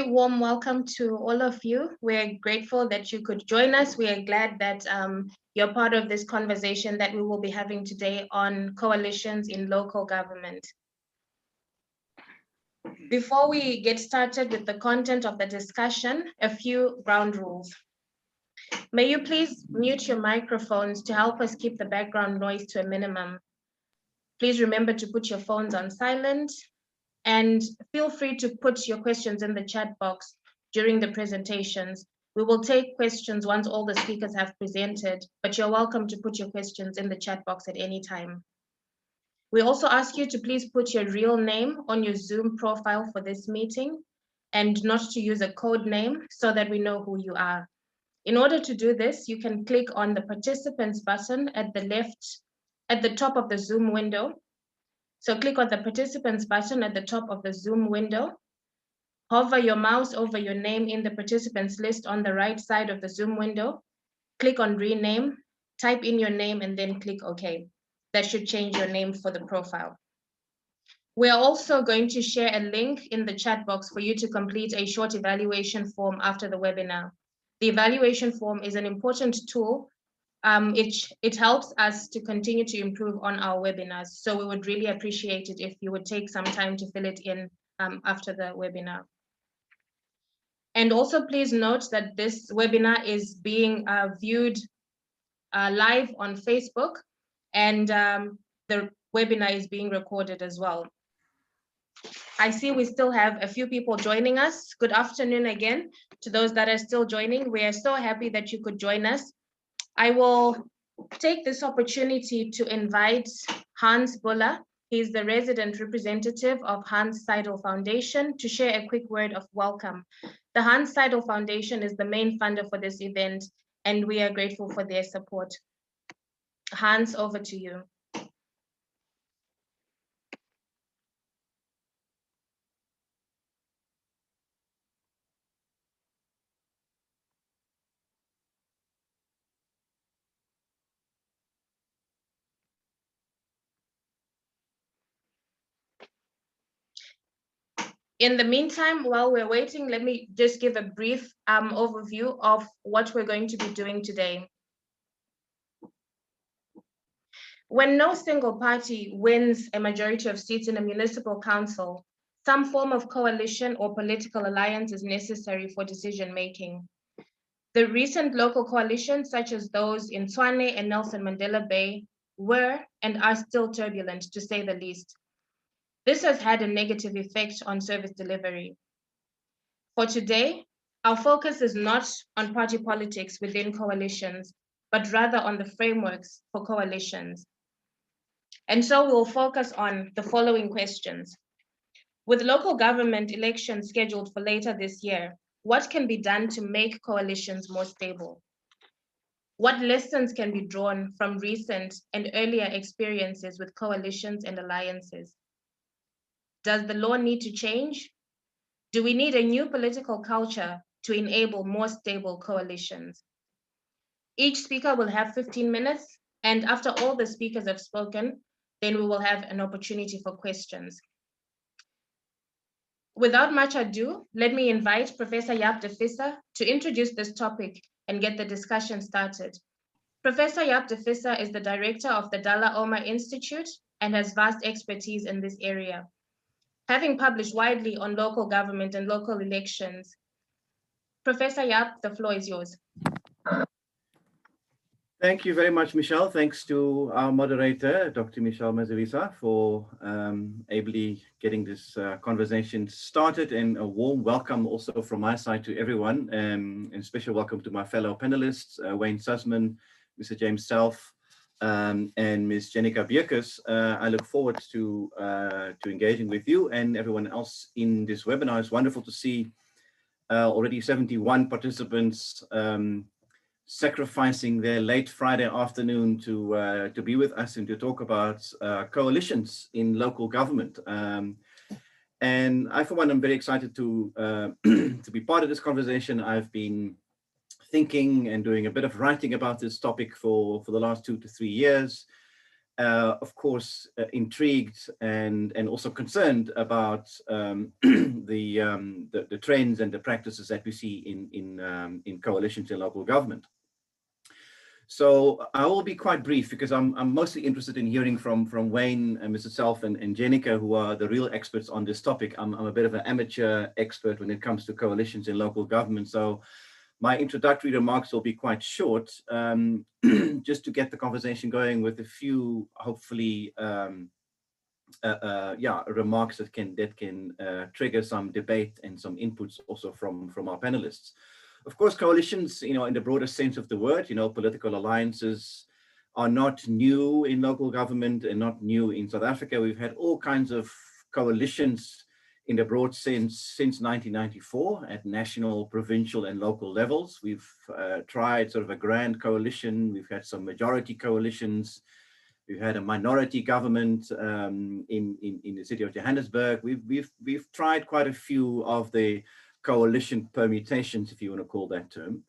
Warm welcome to all of you. We're grateful that you could join us. We are glad that you're part of this conversation that we will be having today on coalitions in local government. Before we get started with the content of the discussion, a few ground rules. May you please mute your microphones to help us keep the background noise to a minimum. Please remember to put your phones on silent. And feel free to put your questions in the chat box during the presentations. We will take questions once all the speakers have presented, but you're welcome to put your questions in the chat box at any time. We also ask you to please put your real name on your Zoom profile for this meeting and not to use a code name so that we know who you are. In order to do this, you can click on the participants button at the top of the Zoom window. So click on the participants button at the top of the Zoom window. Hover your mouse over your name in the participants list on the right side of the Zoom window. Click on rename, type in your name, and then click OK. That should change your name for the profile. We are also going to share a link in the chat box for you to complete a short evaluation form after the webinar. The evaluation form is an important tool. It helps us to continue to improve on our webinars. So we would really appreciate it if you would take some time to fill it in after the webinar. And also please note that this webinar is being viewed live on Facebook, and the webinar is being recorded as well. I see we still have a few people joining us. Good afternoon again to those that are still joining. We are so happy that you could join us. I will take this opportunity to invite Hanns Buller. He's the resident representative of Hanns Seidel Foundation to share a quick word of welcome. The Hanns Seidel Foundation is the main funder for this event, and we are grateful for their support. Hanns, over to you. In the meantime, while we're waiting, let me just give a brief overview of what we're going to be doing today. When no single party wins a majority of seats in a municipal council, some form of coalition or political alliance is necessary for decision-making. The recent local coalitions, such as those in Tshwane and Nelson Mandela Bay, were and are still turbulent, to say the least. This has had a negative effect on service delivery. For today, our focus is not on party politics within coalitions, but rather on the frameworks for coalitions. And so we'll focus on the following questions. With local government elections scheduled for later this year, what can be done to make coalitions more stable? What lessons can be drawn from recent and earlier experiences with coalitions and alliances? Does the law need to change? Do we need a new political culture to enable more stable coalitions? Each speaker will have 15 minutes, and after all the speakers have spoken, then we will have an opportunity for questions. Without much ado, let me invite Professor Jaap de Visser to introduce this topic and get the discussion started. Professor Jaap de Visser is the director of the Dullah Omar Institute and has vast expertise in this area. Having published widely on local government and local elections, Professor Jaap, the floor is yours. Thank you very much, Michelle. Thanks to our moderator, Dr. Michelle Maziwisa, for ably getting this conversation started, and a warm welcome also from my side to everyone, and special welcome to my fellow panelists, Wayne Sussman, Mr. James Selfe, and Ms. Jennica Beukes. I look forward to engaging with you and everyone else in this webinar. It's wonderful to see already 71 participants sacrificing their late Friday afternoon to be with us and to talk about coalitions in local government. And I, for one, am very excited to be part of this conversation. I've been thinking and doing a bit of writing about this topic for the last 2 to 3 years. of course, intrigued and also concerned about the trends and the practices that we see in coalitions in local government. So I will be quite brief because I'm mostly interested in hearing from Wayne and Mr. Selfe and Jennica, who are the real experts on this topic. I'm a bit of an amateur expert when it comes to coalitions in local government. So my introductory remarks will be quite short, just to get the conversation going with a few, hopefully, remarks that can trigger some debate and some inputs also from our panelists. Of course, coalitions, in the broader sense of the word, political alliances are not new in local government and not new in South Africa. We've had all kinds of coalitions in the broad sense since 1994 at national, provincial and local levels. We've tried sort of a grand coalition. We've had some majority coalitions. We've had a minority government in the city of Johannesburg. We've tried quite a few of the coalition permutations, if you want to call that term.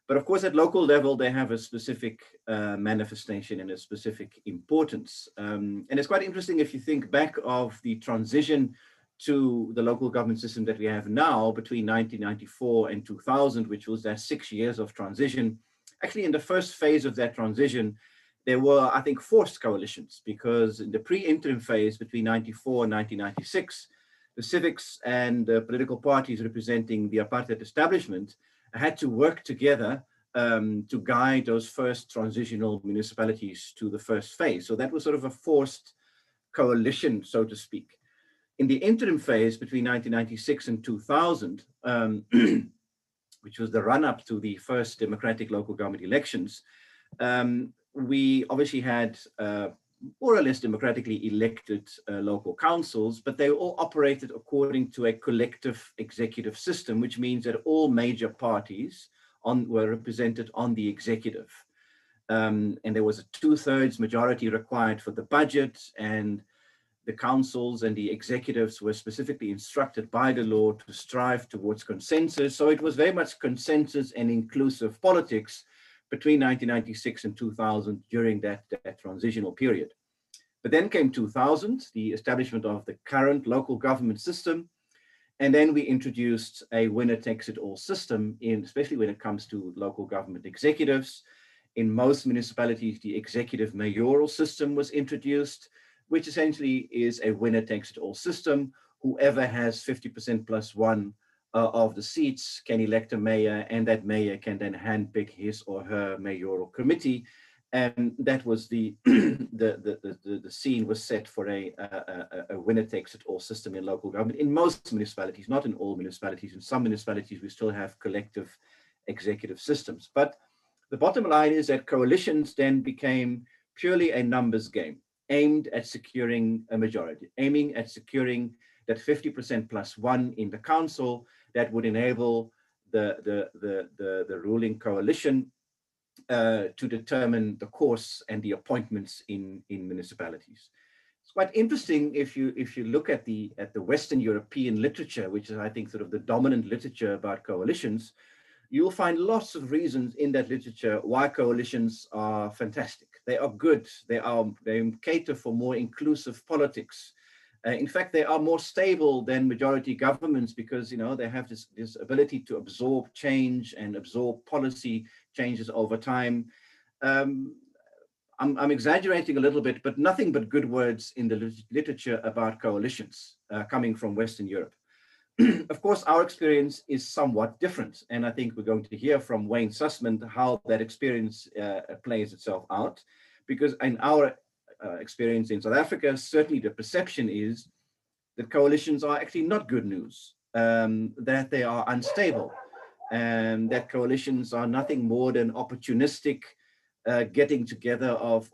But of course, at local level, they have a specific manifestation and a specific importance. And it's quite interesting if you think back of the transition to the local government system that we have now between 1994 and 2000, which was that 6 years of transition. Actually, in the first phase of that transition, there were, I think, forced coalitions, because in the pre-interim phase between 94 and 1996, the civics and the political parties representing the apartheid establishment had to work together to guide those first transitional municipalities to the first phase. So that was sort of a forced coalition, so to speak. In the interim phase between 1996 and 2000, which was the run-up to the first democratic local government elections, we obviously had more or less democratically elected local councils, but they all operated according to a collective executive system, which means that all major parties were represented on the executive. And there was a 2/3 majority required for the budget, and the councils and the executives were specifically instructed by the law to strive towards consensus. So it was very much consensus and inclusive politics between 1996 and 2000 during that transitional period. But then came 2000, the establishment of the current local government system. And then we introduced a winner-takes-it-all system, especially when it comes to local government executives. In most municipalities, the executive mayoral system was introduced, which essentially is a winner-takes-it-all system. Whoever has 50% plus one of the seats can elect a mayor, and that mayor can then handpick his or her mayoral committee. And that was the scene was set for a winner-takes-it-all system in local government in most municipalities, not in all municipalities. In some municipalities, we still have collective executive systems. But the bottom line is that coalitions then became purely a numbers game, aimed at securing a majority, aiming at securing that 50% plus one in the council that would enable the ruling coalition to determine the course and the appointments in municipalities. It's quite interesting if you look at the Western European literature, which is, I think, sort of the dominant literature about coalitions. You'll find lots of reasons in that literature why coalitions are fantastic. They are good. They cater for more inclusive politics. In fact, they are more stable than majority governments because, they have this ability to absorb change and absorb policy changes over time. I'm exaggerating a little bit, but nothing but good words in the literature about coalitions coming from Western Europe. Of course, our experience is somewhat different, and I think we're going to hear from Wayne Sussman how that experience plays itself out, because in our experience in South Africa, certainly the perception is that coalitions are actually not good news, that they are unstable, and that coalitions are nothing more than opportunistic getting together of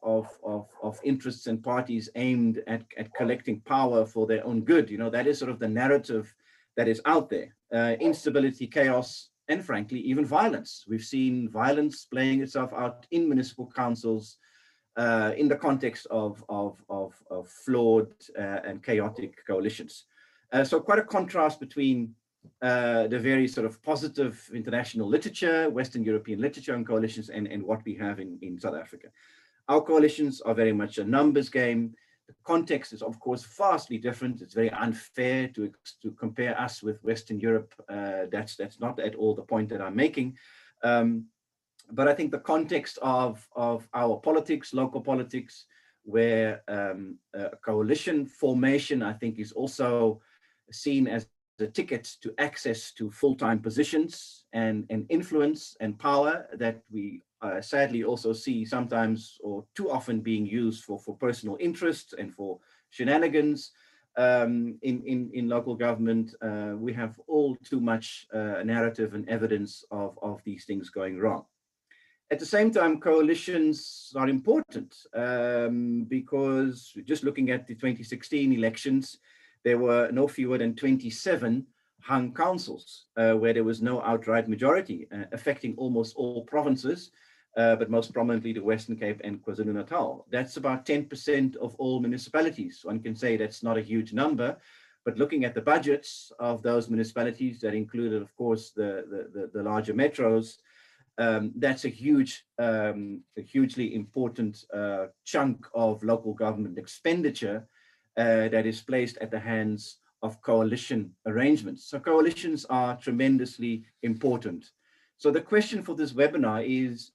interests and parties aimed at collecting power for their own good. That is sort of the narrative that is out there. Instability, chaos, and frankly, even violence. We've seen violence playing itself out in municipal councils in the context of flawed and chaotic coalitions. So quite a contrast between the very sort of positive international literature, Western European literature on coalitions, and what we have in South Africa. Our coalitions are very much a numbers game. The context is, of course, vastly different. It's very unfair to compare us with Western Europe. That's not at all the point that I'm making. But I think the context of our politics, local politics, where coalition formation, I think, is also seen as a ticket to access to full-time positions and influence and power that we sadly also see sometimes or too often being used for personal interest and for shenanigans in local government. We have all too much narrative and evidence of these things going wrong. At the same time, coalitions are important because just looking at the 2016 elections, there were no fewer than 27 hung councils where there was no outright majority, affecting almost all provinces, but most prominently the Western Cape and KwaZulu-Natal. That's about 10% of all municipalities. One can say that's not a huge number, but looking at the budgets of those municipalities that included, of course, the larger metros, that's a hugely important chunk of local government expenditure that is placed at the hands of coalition arrangements. So coalitions are tremendously important. So the question for this webinar is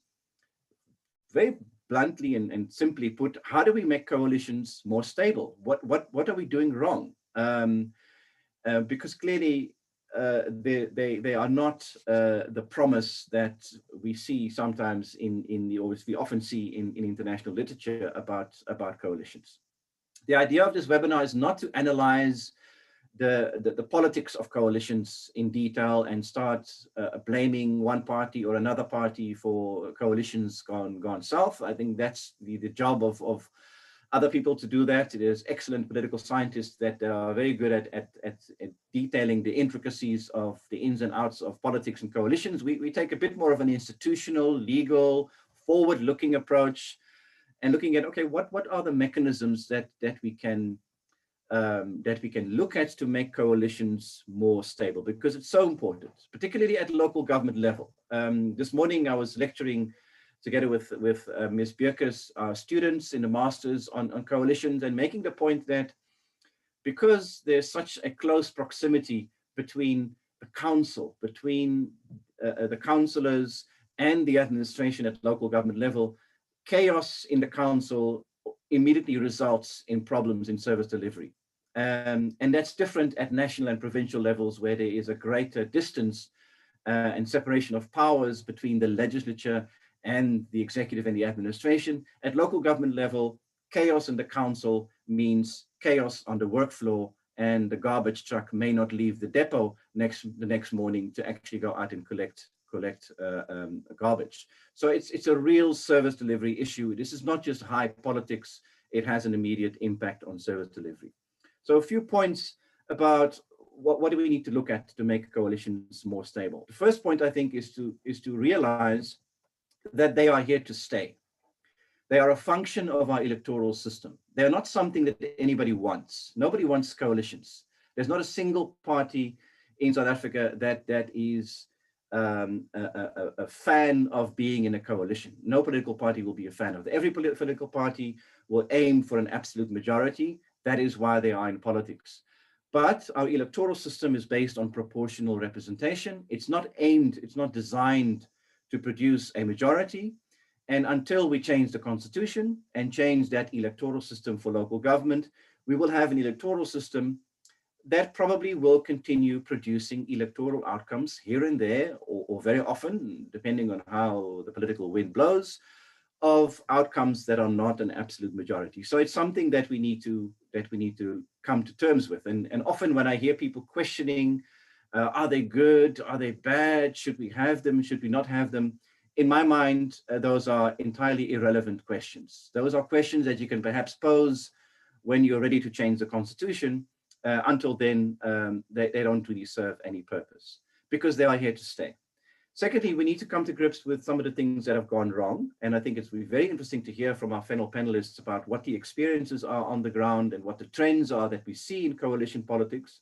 very bluntly and simply put, how do we make coalitions more stable? What are we doing wrong? Because clearly they are not the promise that we see sometimes we often see in international literature about coalitions. The idea of this webinar is not to analyze the politics of coalitions in detail and start blaming one party or another party for coalitions gone south. I think that's the job of other people to do that. There's excellent political scientists that are very good at detailing the intricacies of the ins and outs of politics and coalitions. We take a bit more of an institutional, legal, forward-looking approach and looking at, okay, what are the mechanisms that we can look at to make coalitions more stable, because it's so important, particularly at local government level. This morning I was lecturing together with Ms. Beukes, our students in the masters on coalitions, and making the point that because there's such a close proximity between the council, between the councillors and the administration at local government level, chaos in the council immediately results in problems in service delivery. And that's different at national and provincial levels, where there is a greater distance and separation of powers between the legislature and the executive and the administration. At local government level, chaos in the council means chaos on the work floor, and the garbage truck may not leave the depot the next morning to actually go out and collect garbage. So it's a real service delivery issue. This is not just high politics, it has an immediate impact on service delivery. So a few points about what do we need to look at to make coalitions more stable. The first point, I think, is to realize that they are here to stay. They are a function of our electoral system. They're not something that anybody wants. Nobody wants coalitions. There's not a single party in South Africa that is a fan of being in a coalition. No political party will be a fan of it. Every political party will aim for an absolute majority. That is why they are in politics. But our electoral system is based on proportional representation. It's not designed to produce a majority. And until we change the constitution and change that electoral system for local government, we will have an electoral system that probably will continue producing electoral outcomes here and there, or very often, depending on how the political wind blows, of outcomes that are not an absolute majority. So it's something that we need to come to terms with. And often when I hear people questioning, are they good? Are they bad? Should we have them? Should we not have them? In my mind, those are entirely irrelevant questions. Those are questions that you can perhaps pose when you're ready to change the constitution. Until then, they don't really serve any purpose because they are here to stay. Secondly, we need to come to grips with some of the things that have gone wrong. And I think it's very interesting to hear from our fellow panelists about what the experiences are on the ground and what the trends are that we see in coalition politics.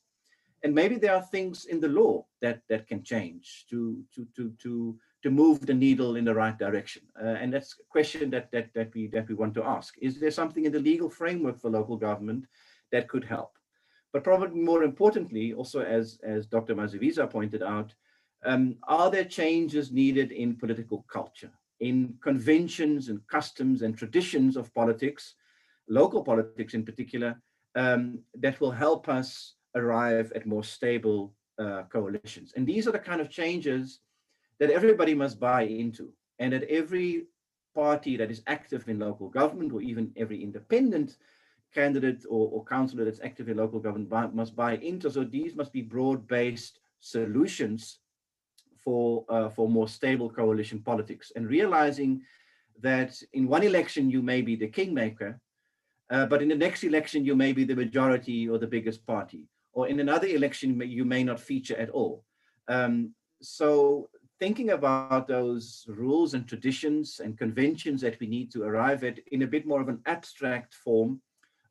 And maybe there are things in the law that can change to move the needle in the right direction. And that's a question that we want to ask. Is there something in the legal framework for local government that could help? But probably more importantly, also as Dr. Maziwisa pointed out, are there changes needed in political culture, in conventions and customs and traditions of politics, local politics in particular, that will help us arrive at more stable coalitions? And these are the kind of changes that everybody must buy into, and that every party that is active in local government, or even every independent candidate or councillor that's active in local government must buy into. So these must be broad-based solutions for more stable coalition politics, and realizing that in one election you may be the kingmaker, but in the next election you may be the majority or the biggest party, or in another election you may not feature at all. So thinking about those rules and traditions and conventions that we need to arrive at in a bit more of an abstract form,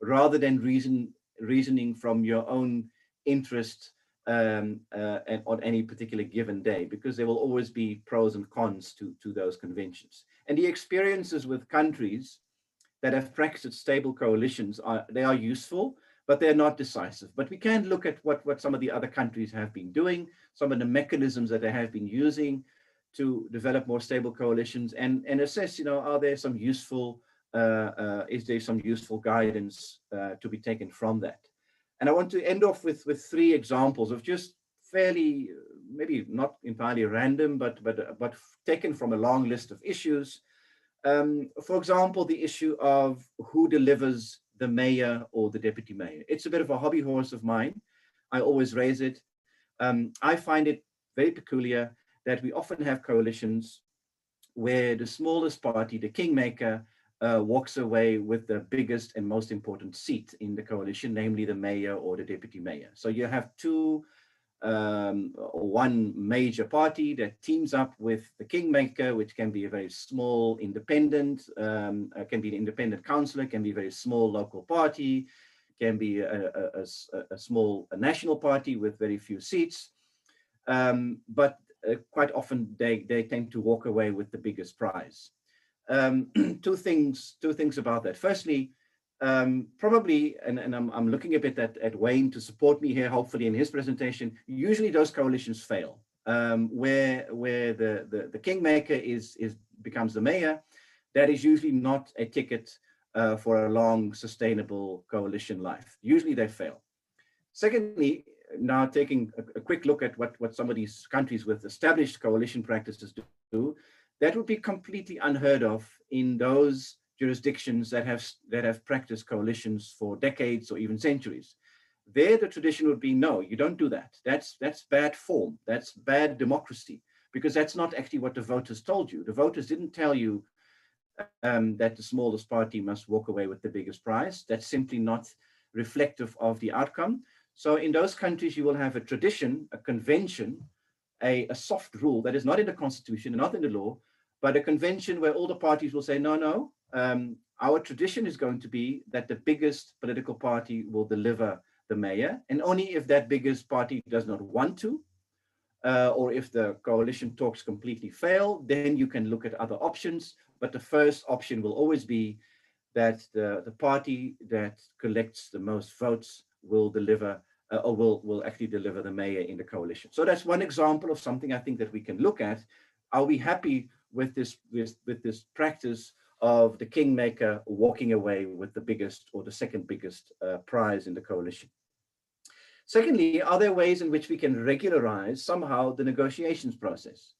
rather than reasoning from your own interest and on any particular given day, because there will always be pros and cons to those conventions. And the experiences with countries that have practiced stable coalitions they are useful, but they're not decisive. But we can look at what some of the other countries have been doing, some of the mechanisms that they have been using to develop more stable coalitions, and assess, are there some useful is there some useful guidance to be taken from that? And I want to end off with 3 examples of just fairly, maybe not entirely random, but taken from a long list of issues. For example, the issue of who delivers the mayor or the deputy mayor. It's a bit of a hobby horse of mine. I always raise it. I find it very peculiar that we often have coalitions where the smallest party, the kingmaker, walks away with the biggest and most important seat in the coalition, namely the mayor or the deputy mayor. So you have one major party that teams up with the kingmaker, which can be a very small independent, can be an independent councillor, can be a very small local party, can be a small national party with very few seats. But quite often they tend to walk away with the biggest prize. Two things about that. Firstly, probably, and I'm looking a bit at Wayne to support me here, hopefully in his presentation, usually those coalitions fail, where the kingmaker becomes the mayor. That is usually not a ticket for a long, sustainable coalition life. Usually they fail. Secondly, now taking a quick look at what some of these countries with established coalition practices do, that would be completely unheard of in those jurisdictions that have practiced coalitions for decades or even centuries. There, the tradition would be, no, you don't do that. That's bad form. That's bad democracy, because that's not actually what the voters told you. The voters didn't tell you that the smallest party must walk away with the biggest prize. That's simply not reflective of the outcome. So in those countries, you will have a tradition, a convention, a soft rule that is not in the constitution and not in the law, but a convention where all the parties will say, no, our tradition is going to be that the biggest political party will deliver the mayor, and only if that biggest party does not want to, or if the coalition talks completely fail, then you can look at other options. But the first option will always be that the party that collects the most votes will deliver or will actually deliver the mayor in the coalition. So that's one example of something I think that we can look at. Are we happy with this practice of the kingmaker walking away with the biggest or the second biggest prize in the coalition? Secondly, are there ways in which we can regularize somehow the negotiations process?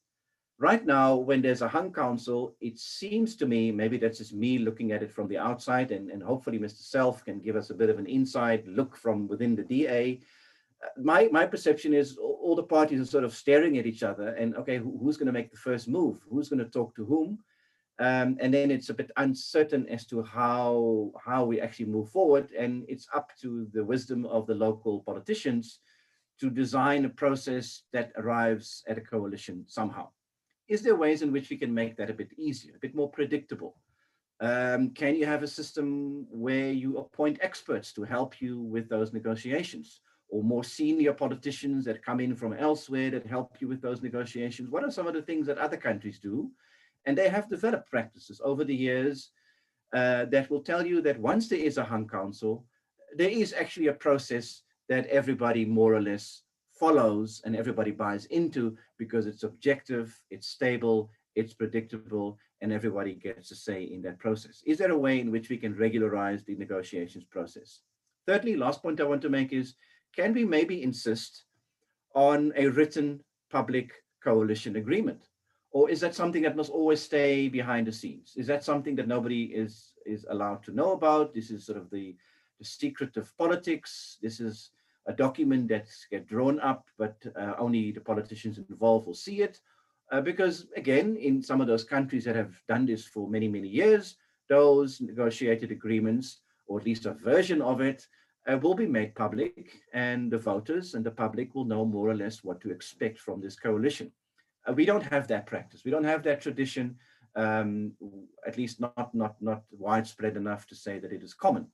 Right now, when there's a hung council, it seems to me, maybe that's just me looking at it from the outside, and hopefully Mr. Selfe can give us a bit of an inside look from within the DA. My perception is all the parties are sort of staring at each other and, okay, who's going to make the first move? Who's going to talk to whom? And then it's a bit uncertain as to how we actually move forward. And it's up to the wisdom of the local politicians to design a process that arrives at a coalition somehow. Is there ways in which we can make that a bit easier, a bit more predictable? Can you have a system where you appoint experts to help you with those negotiations? or more senior politicians that come in from elsewhere that help you with those negotiations? What are some of the things that other countries do? And they have developed practices over the years that will tell you that once there is a hung council, there is actually a process that everybody more or less follows and everybody buys into, because it's objective, it's stable, it's predictable, and everybody gets a say in that process. Is there a way in which we can regularize the negotiations process? Thirdly, last point I want to make is, can we maybe insist on a written public coalition agreement? Or is that something that must always stay behind the scenes? Is that something that nobody is allowed to know about? This is sort of the secret of politics. This is a document that's get drawn up, but only the politicians involved will see it. Because again, in some of those countries that have done this for many, many years, those negotiated agreements, or at least a version of it, will be made public, and the voters and the public will know more or less what to expect from this coalition. We don't have that practice. We don't have that tradition, at least not widespread enough to say that it is common.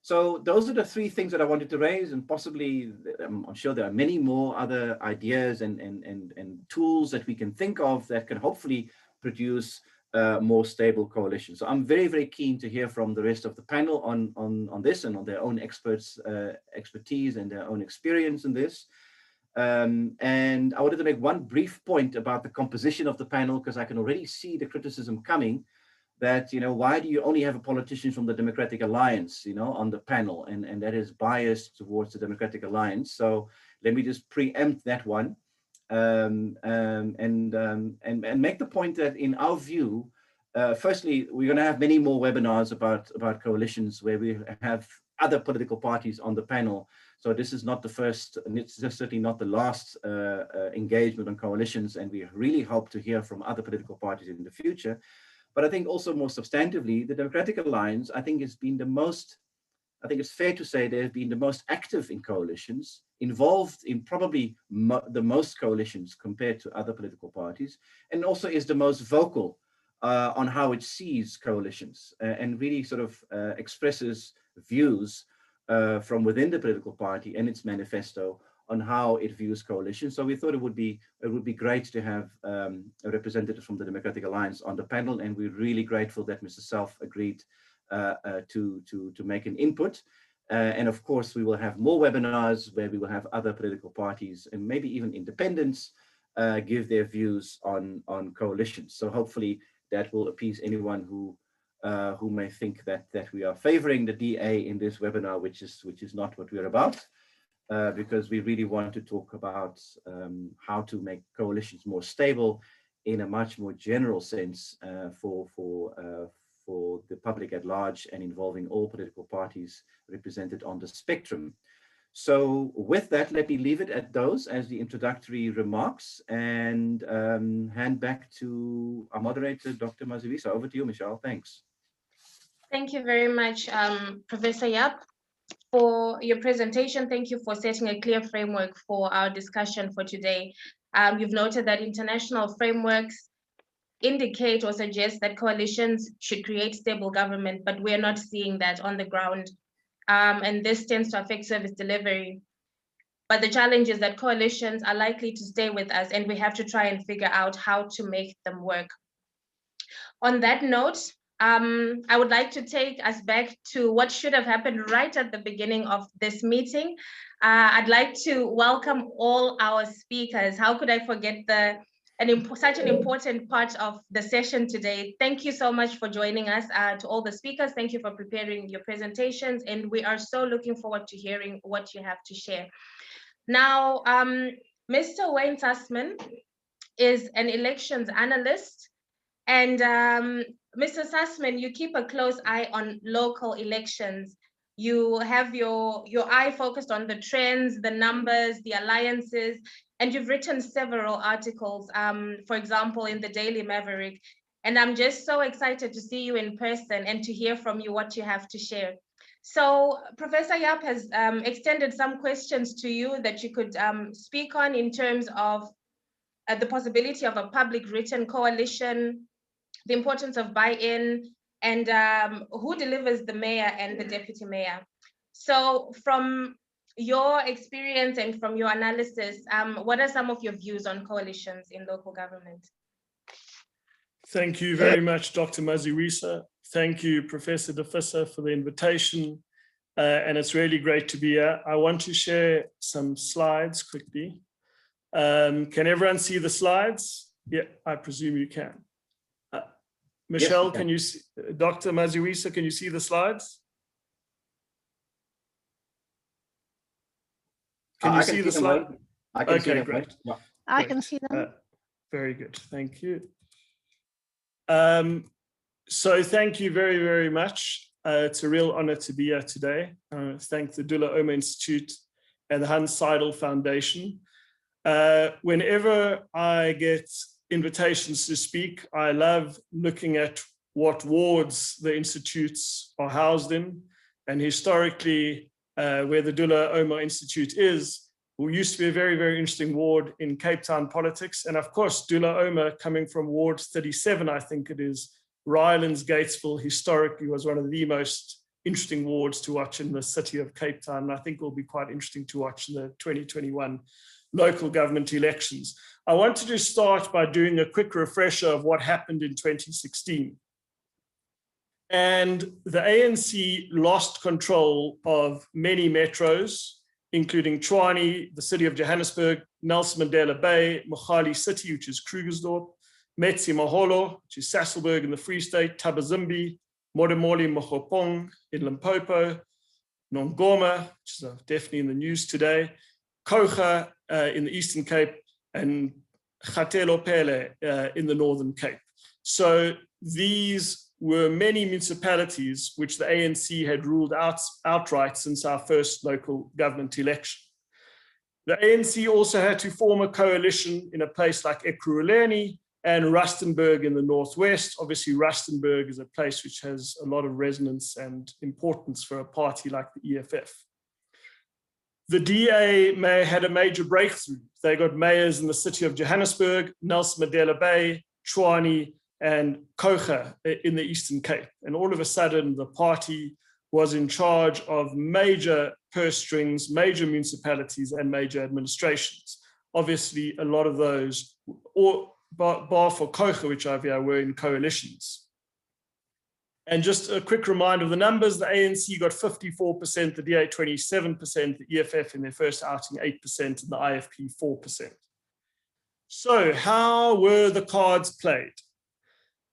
So those are the three things that I wanted to raise, and possibly I'm sure there are many more other ideas and tools that we can think of that can hopefully produce more stable coalitions. So I'm very, very keen to hear from the rest of the panel on this and on their own expertise and their own experience in this. And I wanted to make one brief point about the composition of the panel, because I can already see the criticism coming that, why do you only have a politician from the Democratic Alliance, on the panel, and that is biased towards the Democratic Alliance. So let me just preempt that one, and make the point that in our view, firstly, we're going to have many more webinars about coalitions where we have other political parties on the panel. So this is not the first, and it's just certainly not the last engagement on coalitions, and we really hope to hear from other political parties in the future. But I think also more substantively, the Democratic Alliance, I think, has been the most, I think it's fair to say they've been the most active in coalitions, involved in probably the most coalitions compared to other political parties, and also is the most vocal on how it sees coalitions, and really sort of expresses views from within the political party and its manifesto on how it views coalitions. So we thought it would be great to have a representative from the Democratic Alliance on the panel, and we're really grateful that Mr. Selfe agreed to make an input. And of course, we will have more webinars where we will have other political parties and maybe even independents give their views on coalitions. So hopefully that will appease anyone who may think that we are favoring the DA in this webinar, which is not what we're about. Because we really want to talk about how to make coalitions more stable in a much more general sense for the public at large, and involving all political parties represented on the spectrum. So with that, let me leave it at those as the introductory remarks, and hand back to our moderator, Dr. Maziwisa. Over to you, Michelle. Thanks. Thank you very much, Professor Jaap, for your presentation. Thank you for setting a clear framework for our discussion for today. You've noted that international frameworks indicate or suggest that coalitions should create stable government, but we're not seeing that on the ground. And this tends to affect service delivery. But the challenge is that coalitions are likely to stay with us, and we have to try and figure out how to make them work. On that note, I would like to take us back to what should have happened right at the beginning of this meeting. I'd like to welcome all our speakers. How could I forget such an important part of the session today? Thank you so much for joining us. To all the speakers, thank you for preparing your presentations, and we are so looking forward to hearing what you have to share. Now, Mr. Wayne Sussman is an elections analyst, and Mr. Sussman, you keep a close eye on local elections. You have your eye focused on the trends, the numbers, the alliances, and you've written several articles, for example, in the Daily Maverick. And I'm just so excited to see you in person and to hear from you what you have to share. So Professor Jaap has extended some questions to you that you could speak on in terms of the possibility of a public written coalition, the importance of buy-in, and who delivers the mayor and the deputy mayor. So from your experience and from your analysis, what are some of your views on coalitions in local government? Thank you very much, Dr. Maziwisa. Thank you, Professor de Visser, for the invitation. And it's really great to be here. I want to share some slides quickly. Can everyone see the slides? Yeah, I presume you can. Michelle, yes, can you see, Dr. Maziwisa, can you see the slides? Can you see the slide? I can see them. Great. Yeah. I can see them. Very good, thank you. So thank you very, very much. It's a real honor to be here today. Thank the Dullah Omar Institute and the Hanns Seidel Foundation. Whenever I get invitations to speak, I love looking at what wards the institutes are housed in. And historically, where the Dullah Omar Institute is, we used to be a very, very interesting ward in Cape Town politics. And of course, Dullah Omar, coming from Ward 37, I think it is, Rylands, Gatesville, historically was one of the most interesting wards to watch in the city of Cape Town. And I think will be quite interesting to watch in the 2021 local government elections. I wanted to start by doing a quick refresher of what happened in 2016. And the ANC lost control of many metros, including Tshwane, the city of Johannesburg, Nelson Mandela Bay, Mogale City, which is Krugersdorp, Metsi Maholo, which is Sasolburg in the Free State, Tabazimbi, Modimolle Mokgopong in Limpopo, Nongoma, which is definitely in the news today, Koga in the Eastern Cape, and Gatelopele in the Northern Cape. So these were many municipalities which the ANC had ruled outright since our first local government election. The ANC also had to form a coalition in a place like Ekurhuleni and Rustenburg in the northwest. Obviously, Rustenburg is a place which has a lot of resonance and importance for a party like the EFF. The DA had a major breakthrough. They got mayors in the city of Johannesburg, Nelson Mandela Bay, Tshwane, and Koga in the Eastern Cape. And all of a sudden, the party was in charge of major purse strings, major municipalities, and major administrations. Obviously, a lot of those, bar for Koga, which I've here, were in coalitions. And just a quick reminder of the numbers, the ANC got 54%, the DA 27%, the EFF in their first outing 8%, and the IFP 4%. So how were the cards played?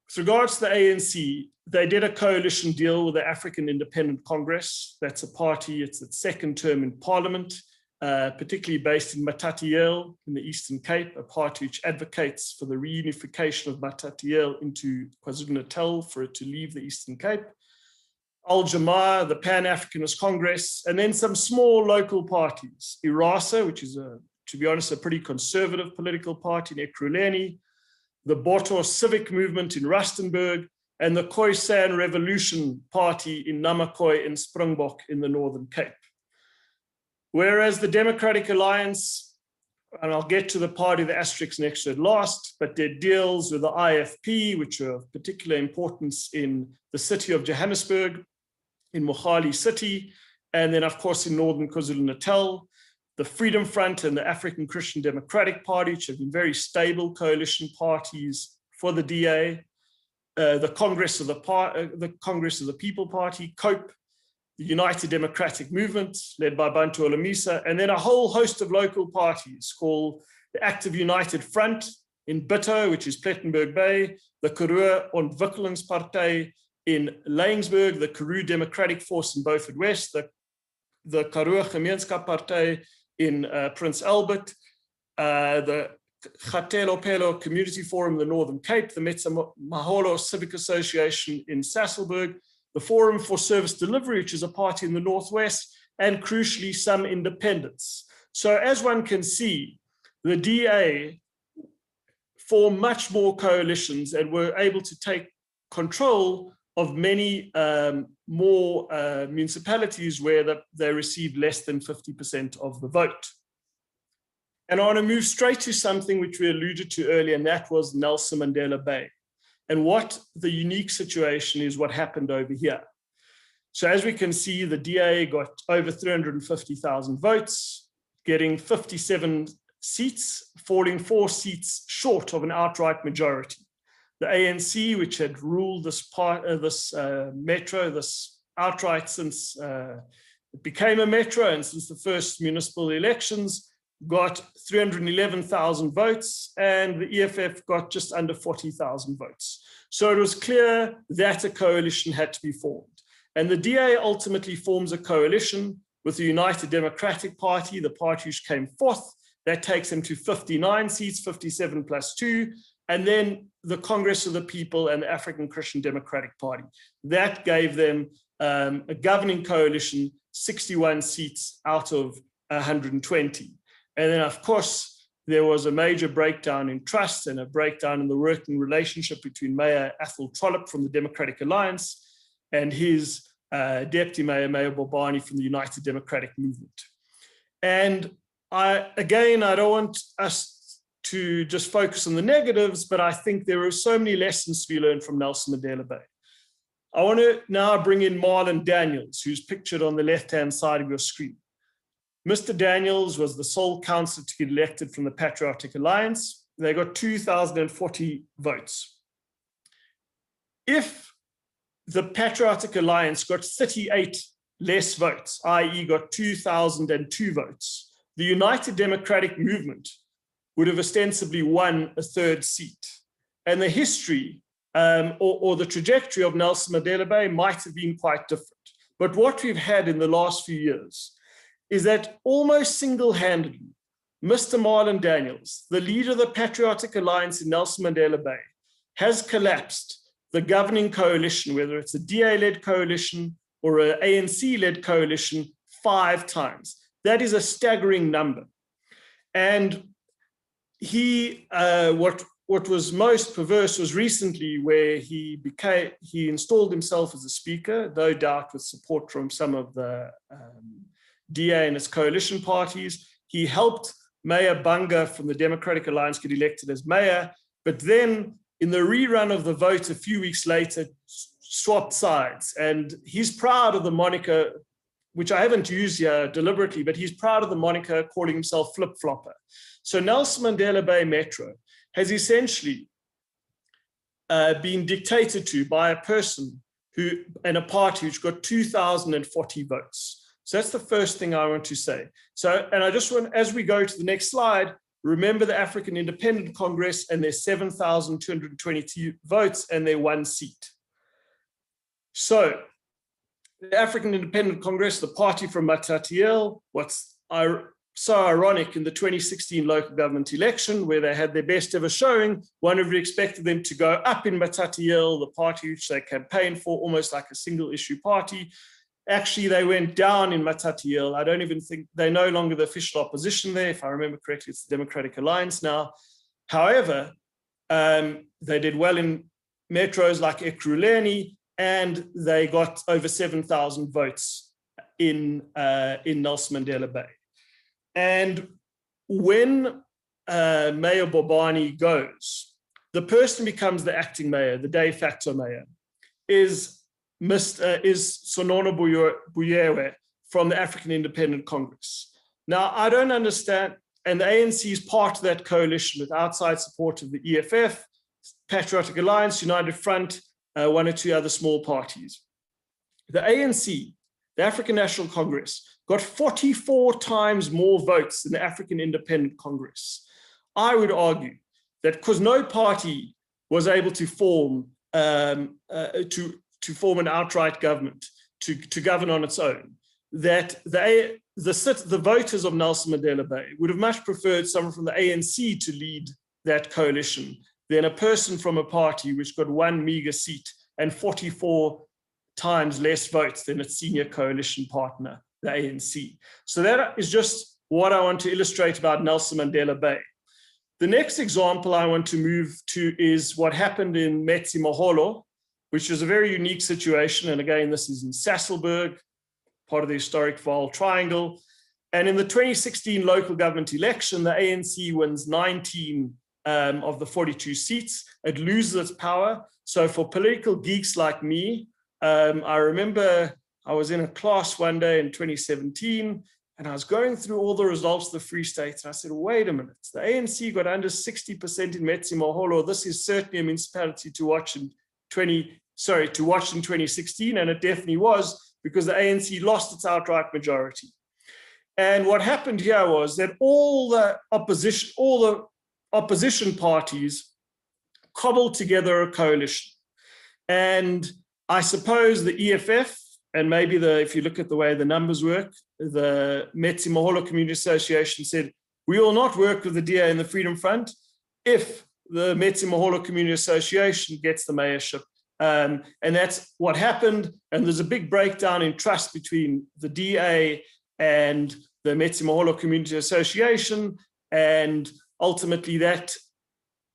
With regards to the ANC, they did a coalition deal with the African Independent Congress. That's a party, it's its second term in parliament, particularly based in Matatiele in the Eastern Cape, a party which advocates for the reunification of Matatiele into KwaZulu-Natal for it to leave the Eastern Cape. Al-Jamaa, the Pan-Africanist Congress, and then some small local parties. IRASA, which is, to be honest, a pretty conservative political party in Ekurhuleni, the Boto Civic Movement in Rustenburg, and the Khoisan Revolution Party in Namakwa and Springbok in the Northern Cape. Whereas the Democratic Alliance, and I'll get to the party, the asterisk next to it last, but did deals with the IFP, which are of particular importance in the city of Johannesburg, in Mogale City, and then of course in Northern KwaZulu-Natal, the Freedom Front and the African Christian Democratic Party, which have been very stable coalition parties for the DA, the Congress of the People Party, COPE, the United Democratic Movement, led by Bantu Olomisa, and then a whole host of local parties called the Active United Front in Bito, which is Plettenberg Bay, the Karoo Ontwikkelingspartij in Laingsburg, the Karoo Democratic Force in Beaufort West, the Karoo Gemeenskappartij in Prince Albert, the Gatelopele Community Forum in the Northern Cape, the Metsi Maholo Civic Association in Sasolburg, the Forum for Service Delivery, which is a party in the Northwest, and crucially, some independents. So as one can see, the DA formed much more coalitions and were able to take control of many more municipalities where they received less than 50% of the vote. And I want to move straight to something which we alluded to earlier, and that was Nelson Mandela Bay. And what the unique situation is what happened over here. So as we can see, the DA got over 350,000 votes, getting 57 seats, falling 4 seats short of an outright majority. The ANC, which had ruled this metro, this outright since it became a metro and since the first municipal elections, got 311,000 votes, and the EFF got just under 40,000 votes. So it was clear that a coalition had to be formed. And the DA ultimately forms a coalition with the United Democratic Party, the party which came fourth. That takes them to 59 seats, 57 plus 2. And then the Congress of the People and the African Christian Democratic Party. That gave them a governing coalition, 61 seats out of 120. And then, of course, there was a major breakdown in trust and a breakdown in the working relationship between Mayor Athol Trollip from the Democratic Alliance and his Deputy Mayor, Mayor Bobani from the United Democratic Movement. And I don't want us to just focus on the negatives, but I think there are so many lessons to be learned from Nelson Mandela Bay. I want to now bring in Marlon Daniels, who's pictured on the left-hand side of your screen. Mr. Daniels was the sole councillor to get elected from the Patriotic Alliance. They got 2,040 votes. If the Patriotic Alliance got 38 less votes, i.e. got 2,002 votes, the United Democratic Movement would have ostensibly won a third seat. And the history or the trajectory of Nelson Mandela Bay might have been quite different. But what we've had in the last few years is that almost single-handedly, Mr. Marlon Daniels, the leader of the Patriotic Alliance in Nelson Mandela Bay, has collapsed the governing coalition, whether it's a DA-led coalition or an ANC-led coalition, 5 times. That is a staggering number. And what was most perverse was recently where he installed himself as a speaker, no doubt with support from some of the DA and its coalition parties. He helped Mayor Banga from the Democratic Alliance get elected as mayor, but then in the rerun of the vote a few weeks later, swapped sides. And he's proud of the moniker, which I haven't used here deliberately, but he's proud of the moniker, calling himself flip-flopper. So Nelson Mandela Bay Metro has essentially been dictated to by a person and a party which got 2,040 votes. So that's the first thing I want to say. So, and I just want, as we go to the next slide, remember the African Independent Congress and their 7,222 votes and their 1 seat. So the African Independent Congress, the party from Matatiele, what's so ironic in the 2016 local government election, where they had their best ever showing, one would have expected them to go up in Matatiele, the party which they campaigned for, almost like a single issue party. Actually, they went down in Matatiele. I don't even think they're no longer the official opposition there. If I remember correctly, it's the Democratic Alliance now. However, they did well in metros like Ekurhuleni, and they got over 7,000 votes in Nelson Mandela Bay. And when Mayor Bobani goes, the person becomes the acting mayor, the de facto mayor, is Sonono Buyewe from the African Independent Congress. Now, I don't understand, and the ANC is part of that coalition with outside support of the EFF, Patriotic Alliance, United Front, 1 or 2 other small parties. The ANC, the African National Congress, got 44 times more votes than the African Independent Congress. I would argue that because no party was able to form to form an outright government, to govern on its own, that the voters of Nelson Mandela Bay would have much preferred someone from the ANC to lead that coalition than a person from a party which got 1 meager seat and 44 times less votes than its senior coalition partner, the ANC. So that is just what I want to illustrate about Nelson Mandela Bay. The next example I want to move to is what happened in Maziwisa, which is a very unique situation. And again, this is in Sasolburg, part of the historic Vaal Triangle. And in the 2016 local government election, the ANC wins 19 of the 42 seats. It loses its power. So for political geeks like me, I remember I was in a class one day in 2017, and I was going through all the results of the Free State. And I said, wait a minute, the ANC got under 60% in Maziwisa. This is certainly a municipality to watch in 2016, and it definitely was, because the ANC lost its outright majority. And what happened here was that all the opposition parties cobbled together a coalition. And I suppose the EFF, and maybe if you look at the way the numbers work, the Maziwisa Community Association said, we will not work with the DA and the Freedom Front if the Maziwisa Community Association gets the mayorship. And that's what happened. And there's a big breakdown in trust between the DA and the Maziwisa Community Association. And ultimately that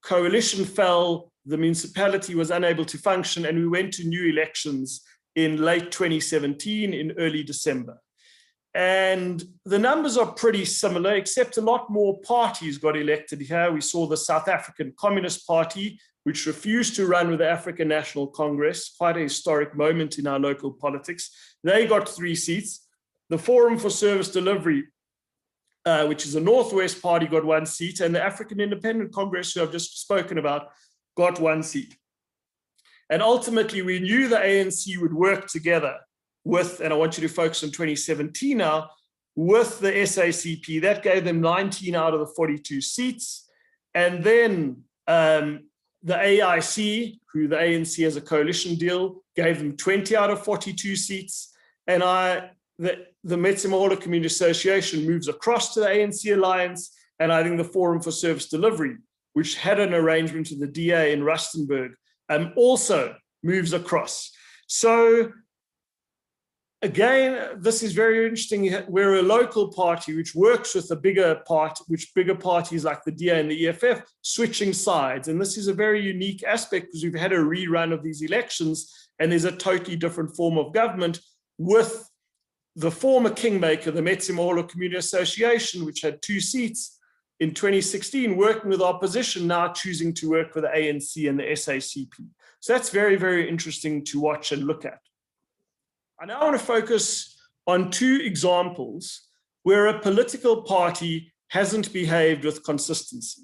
coalition fell, the municipality was unable to function, and we went to new elections in late 2017, in early December. And the numbers are pretty similar, except a lot more parties got elected here. We saw the South African Communist Party, which refused to run with the African National Congress, quite a historic moment in our local politics. They got 3 seats. The Forum for Service Delivery, which is a Northwest party, got 1 seat, and the African Independent Congress, who I've just spoken about, got 1 seat. And ultimately, we knew the ANC would work together with, and I want you to focus on 2017 now, with the SACP. That gave them 19 out of the 42 seats. And then the AIC, who the ANC has a coalition deal, gave them 20 out of 42 seats. And the Maziwisa Community Association moves across to the ANC alliance, and I think the Forum for Service Delivery, which had an arrangement with the DA in Rustenburg, also moves across. So again, this is very interesting. We're a local party which works with a bigger parties like the DA and the EFF switching sides. And this is a very unique aspect, because we've had a rerun of these elections, and there's a totally different form of government, with the former kingmaker, the Maziwisa Community Association, which had 2 seats in 2016, working with opposition, now choosing to work with the ANC and the SACP. So that's very, very interesting to watch and look at. I now want to focus on 2 examples where a political party hasn't behaved with consistency.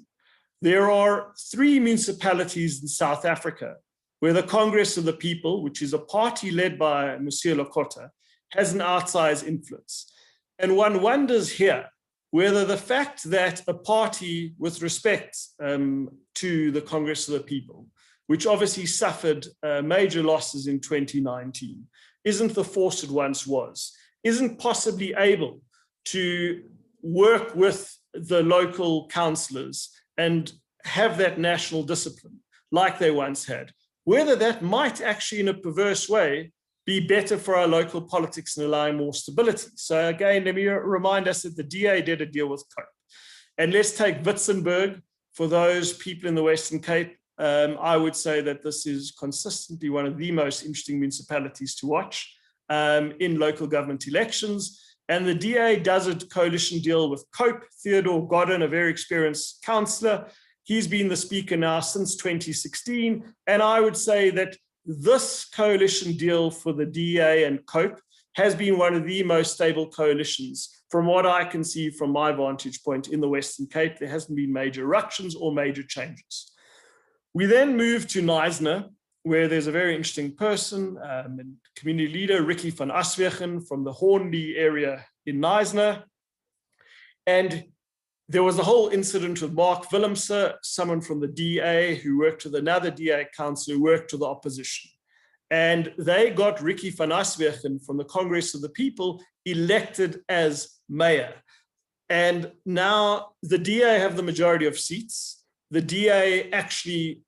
There are 3 municipalities in South Africa where the Congress of the People, which is a party led by Monsieur Lekota, has an outsized influence. And one wonders here whether the fact that a party, with respect to the Congress of the People, which obviously suffered major losses in 2019, isn't the force it once was, isn't possibly able to work with the local councillors and have that national discipline like they once had, whether that might actually, in a perverse way, be better for our local politics and allowing more stability. So again, let me remind us that the DA did a deal with COPE. And let's take Witzenberg. For those people in the Western Cape, I would say that this is consistently one of the most interesting municipalities to watch in local government elections. And the DA does a coalition deal with COPE. Theodore Godden, a very experienced councillor, he's been the speaker now since 2016. And I would say that this coalition deal for the DA and COPE has been one of the most stable coalitions from what I can see from my vantage point in the Western Cape. There hasn't been major eruptions or major changes. We then move to Knysna, where there's a very interesting person, and community leader, Ricky van Aswegen from the Hornby area in Knysna. And there was a whole incident with Mark Willemse, someone from the DA who worked with another DA councillor who worked with the opposition. And they got Ricky van Aswegen from the Congress of the People elected as mayor. And now the DA have the majority of seats. The DA actually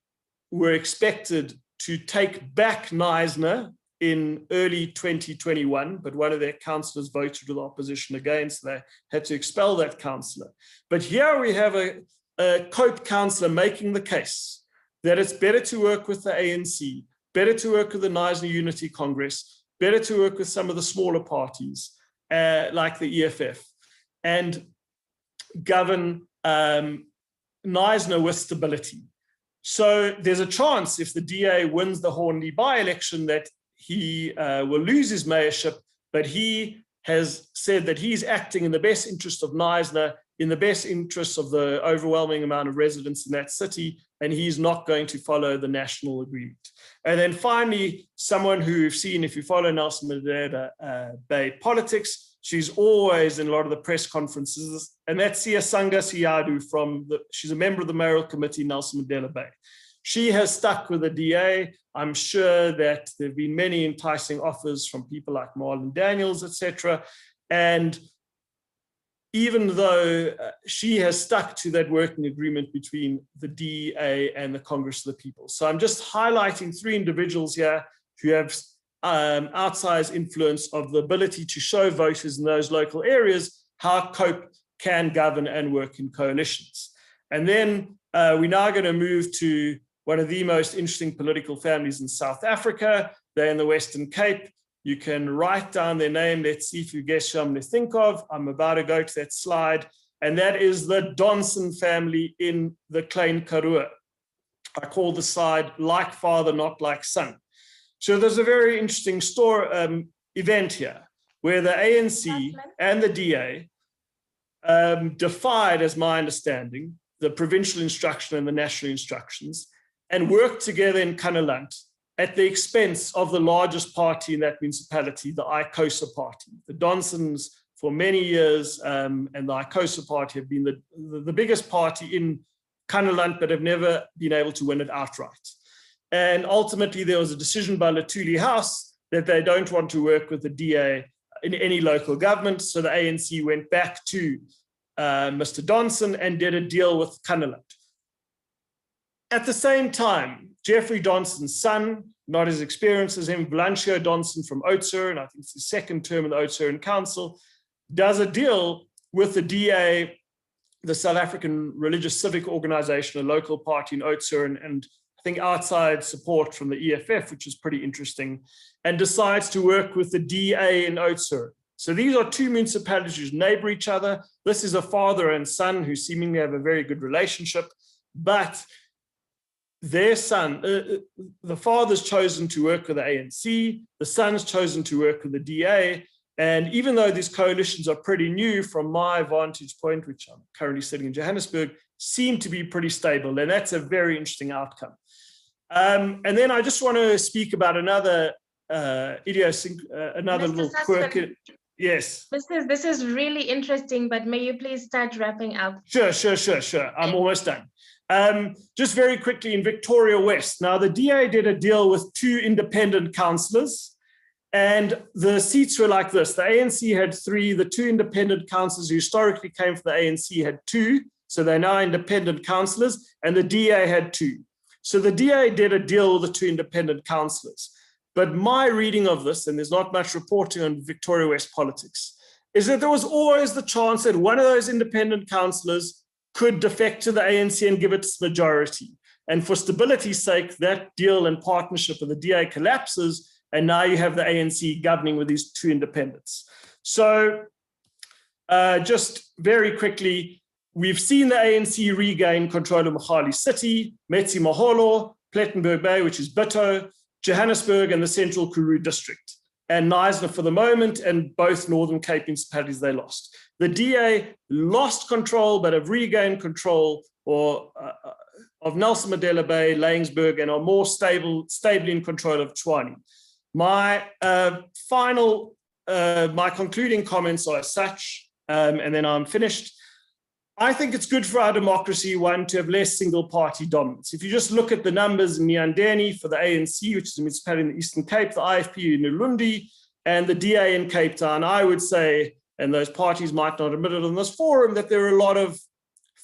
were expected to take back Knysna in early 2021, but one of their councillors voted with the opposition against, so they had to expel that councillor. But here we have a COPE councillor making the case that it's better to work with the ANC, better to work with the Knysna Unity Congress, better to work with some of the smaller parties like the EFF, and govern Knysna with stability. So there's a chance, if the DA wins the Hornby by-election, that he will lose his mayorship, but he has said that he's acting in the best interest of Knysna, in the best interest of the overwhelming amount of residents in that city, and he's not going to follow the national agreement. And then finally, someone who we've seen, if you follow Nelson Mandela Bay politics, she's always in a lot of the press conferences, and that's Siyasanga Siyadu she's a member of the Mayoral Committee, Nelson Mandela Bay. She has stuck with the DA. I'm sure that there have been many enticing offers from people like Marlon Daniels, etc. And even though she has stuck to that working agreement between the DA and the Congress of the People. So I'm just highlighting three individuals here who have outsized influence of the ability to show voters in those local areas how COPE can govern and work in coalitions. And then we're now going to move to one of the most interesting political families in South Africa. They're in the Western Cape. You can write down their name. Let's see if you guess who I'm going to think of. I'm about to go to that slide. And that is the Donson family in the Klein Karoo. I call the slide Like Father, Not Like Son. So there's a very interesting event here where the ANC and the DA defied, as my understanding, the provincial instruction and the national instructions and worked together in Kanaland at the expense of the largest party in that municipality, the ICOSA party. The Donsons for many years and the ICOSA party have been the biggest party in Kanaland, but have never been able to win it outright. And ultimately, there was a decision by Luthuli House that they don't want to work with the DA in any local government. So the ANC went back to Mr. Donson and did a deal with Kanaland. At the same time, Jeffrey Donson's son, not as experienced as him, Blanchio Donson from Oudtshoorn, and I think it's his second term in the Oudtshoorn Council, does a deal with the DA, the South African Religious Civic Organization, a local party in Oudtshoorn, and I think outside support from the EFF, which is pretty interesting, and decides to work with the DA in Oudtshoorn. So these are two municipalities who neighbor each other. This is a father and son who seemingly have a very good relationship, but their son, the father's chosen to work with the ANC, the son's chosen to work with the DA. And even though these coalitions are pretty new from my vantage point, which I'm currently sitting in Johannesburg, seem to be pretty stable. And that's a very interesting outcome. And then I just want to speak about another another little quirk. Yes. This is really interesting, but may you please start wrapping up? Sure. I'm almost done. Just very quickly in Victoria West. Now, the DA did a deal with two independent councillors, and the seats were like this. The ANC had 3, the 2 independent councillors who historically came from the ANC had 2, so they're now independent councillors, and the DA had 2. So the DA did a deal with the 2 independent councillors. But my reading of this, and there's not much reporting on Victoria West politics, is that there was always the chance that one of those independent councillors could defect to the ANC and give it its majority. And for stability's sake, that deal and partnership with the DA collapses, and now you have the ANC governing with these 2 independents. So just very quickly, we've seen the ANC regain control of Mogale City, Metsi Maholo, Plettenberg Bay, which is Bito, Johannesburg, and the Central Karoo District, and Knysna for the moment, and both Northern Cape municipalities they lost. The DA lost control, but have regained control of Nelson Mandela Bay, Laingsburg, and are more stably in control of Tshwane. My concluding comments are as such, and then I'm finished. I think it's good for our democracy, one, to have less single-party dominance. If you just look at the numbers in Nyandeni for the ANC, which is a municipality in the Eastern Cape, the IFP in Ulundi, and the DA in Cape Town, I would say, and those parties might not admit it on this forum, that there are a lot of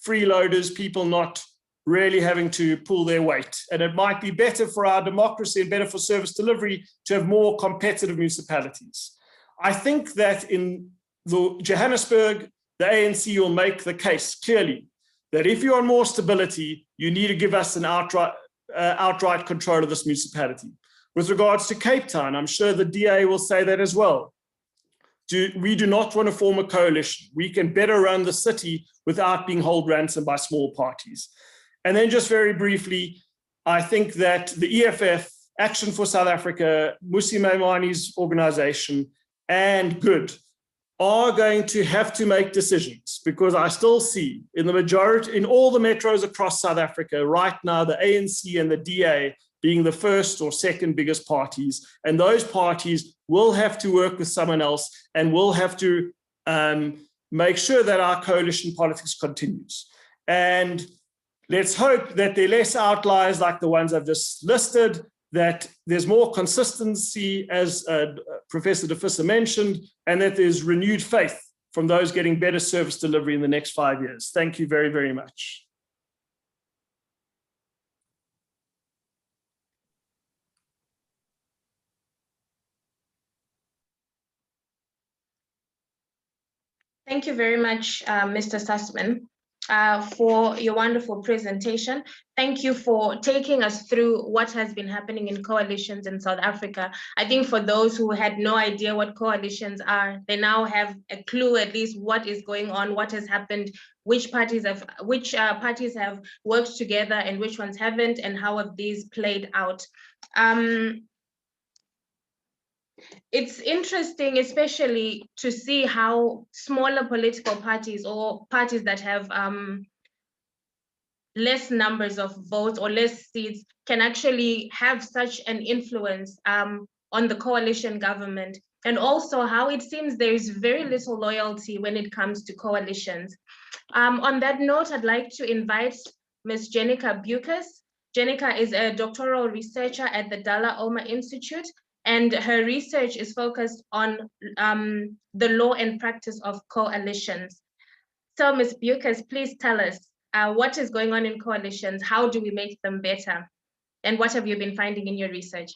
freeloaders, people not really having to pull their weight. And it might be better for our democracy and better for service delivery to have more competitive municipalities. I think that in the Johannesburg, the ANC will make the case clearly that if you want more stability, you need to give us an outright control of this municipality. With regards to Cape Town, I'm sure the DA will say that as well. We do not want to form a coalition. We can better run the city without being held ransom by small parties. And then just very briefly, I think that the EFF, Action for South Africa, Musi Maimani's organization, and good are going to have to make decisions, because I still see in the majority, in all the metros across South Africa right now, the ANC and the DA being the first or second biggest parties, and those parties will have to work with someone else and will have to make sure that our coalition politics continues. And let's hope that there are less outliers like the ones I've just listed, that there's more consistency, as Professor de Visser mentioned, and that there's renewed faith from those getting better service delivery in the next 5 years. Thank you very, very much. Thank you very much, Mr. Sussman, for your wonderful presentation. Thank you for taking us through what has been happening in coalitions in South Africa. I think for those who had no idea what coalitions are, they now have a clue at least what is going on, what has happened, which parties have worked together and which ones haven't, and how have these played out. It's interesting, especially to see how smaller political parties or parties that have less numbers of votes or less seats can actually have such an influence on the coalition government, and also how it seems there is very little loyalty when it comes to coalitions. On that note, I'd like to invite Ms. Jennica Beukes. Jennica is a doctoral researcher at the Dullah Omar Institute, and her research is focused on the law and practice of coalitions. So Ms. Beukes, please tell us what is going on in coalitions, how do we make them better, and what have you been finding in your research?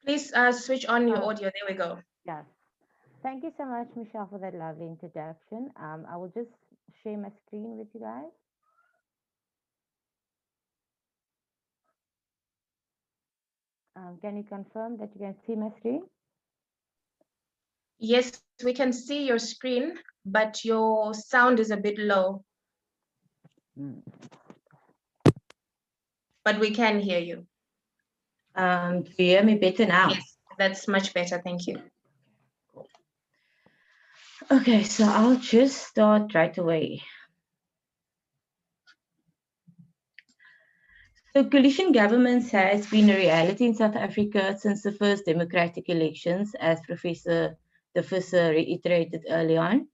Please switch on your audio, there we go. Yes. Thank you so much, Michelle, for that lovely introduction. I will just share my screen with you guys. Can you confirm that you can see my screen? Yes, we can see your screen, but your sound is a bit low. But we can hear you. Do you hear me better now? Yes, that's much better, thank you. Okay, so I'll just start right away. So coalition governments has been a reality in South Africa since the first democratic elections, as Professor de Visser reiterated early on.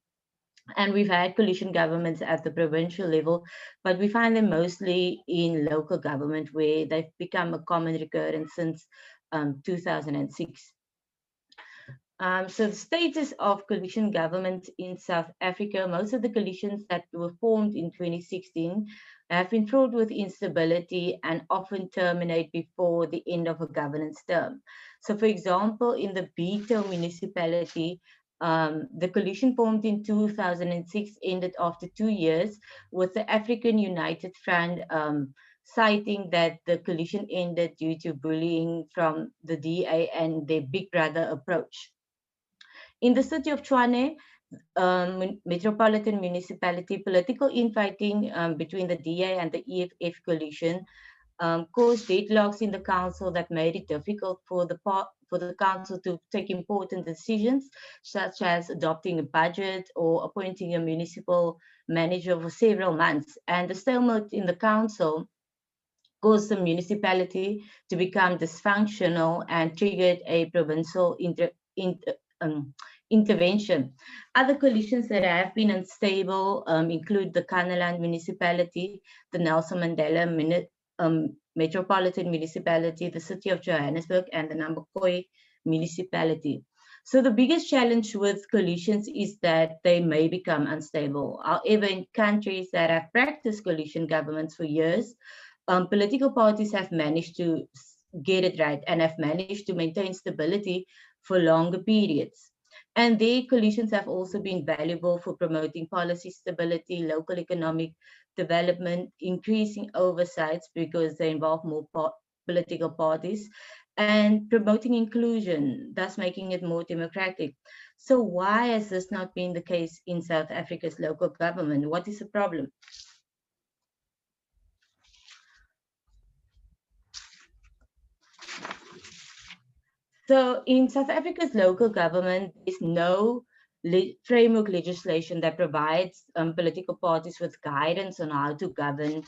And we've had coalition governments at the provincial level, but we find them mostly in local government, where they've become a common recurrence since 2006. So the status of coalition government in South Africa, most of the coalitions that were formed in 2016 have been fraught with instability and often terminate before the end of a governance term. So for example, in the Beto municipality, the coalition formed in 2006 ended after 2 years, with the African United Front citing that the coalition ended due to bullying from the DA and their big brother approach. In the city of Tshwane, metropolitan municipality, political infighting between the DA and the EFF coalition caused deadlocks in the council that made it difficult for the council to take important decisions, such as adopting a budget or appointing a municipal manager for several months. And the stalemate in the council caused the municipality to become dysfunctional and triggered a provincial intervention. Other coalitions that have been unstable include the Kannaland municipality, the Nelson Mandela metropolitan municipality, the city of Johannesburg, and the Namibia municipality. So the biggest challenge with coalitions is that they may become unstable. However, in countries that have practiced coalition governments for years, political parties have managed to get it right and have managed to maintain stability for longer periods. And their coalitions have also been valuable for promoting policy stability, local economic development, increasing oversights because they involve more political parties, and promoting inclusion, thus making it more democratic. So why has this not been the case in South Africa's local government? What is the problem? So in South Africa's local government, there's no framework legislation that provides political parties with guidance on how to govern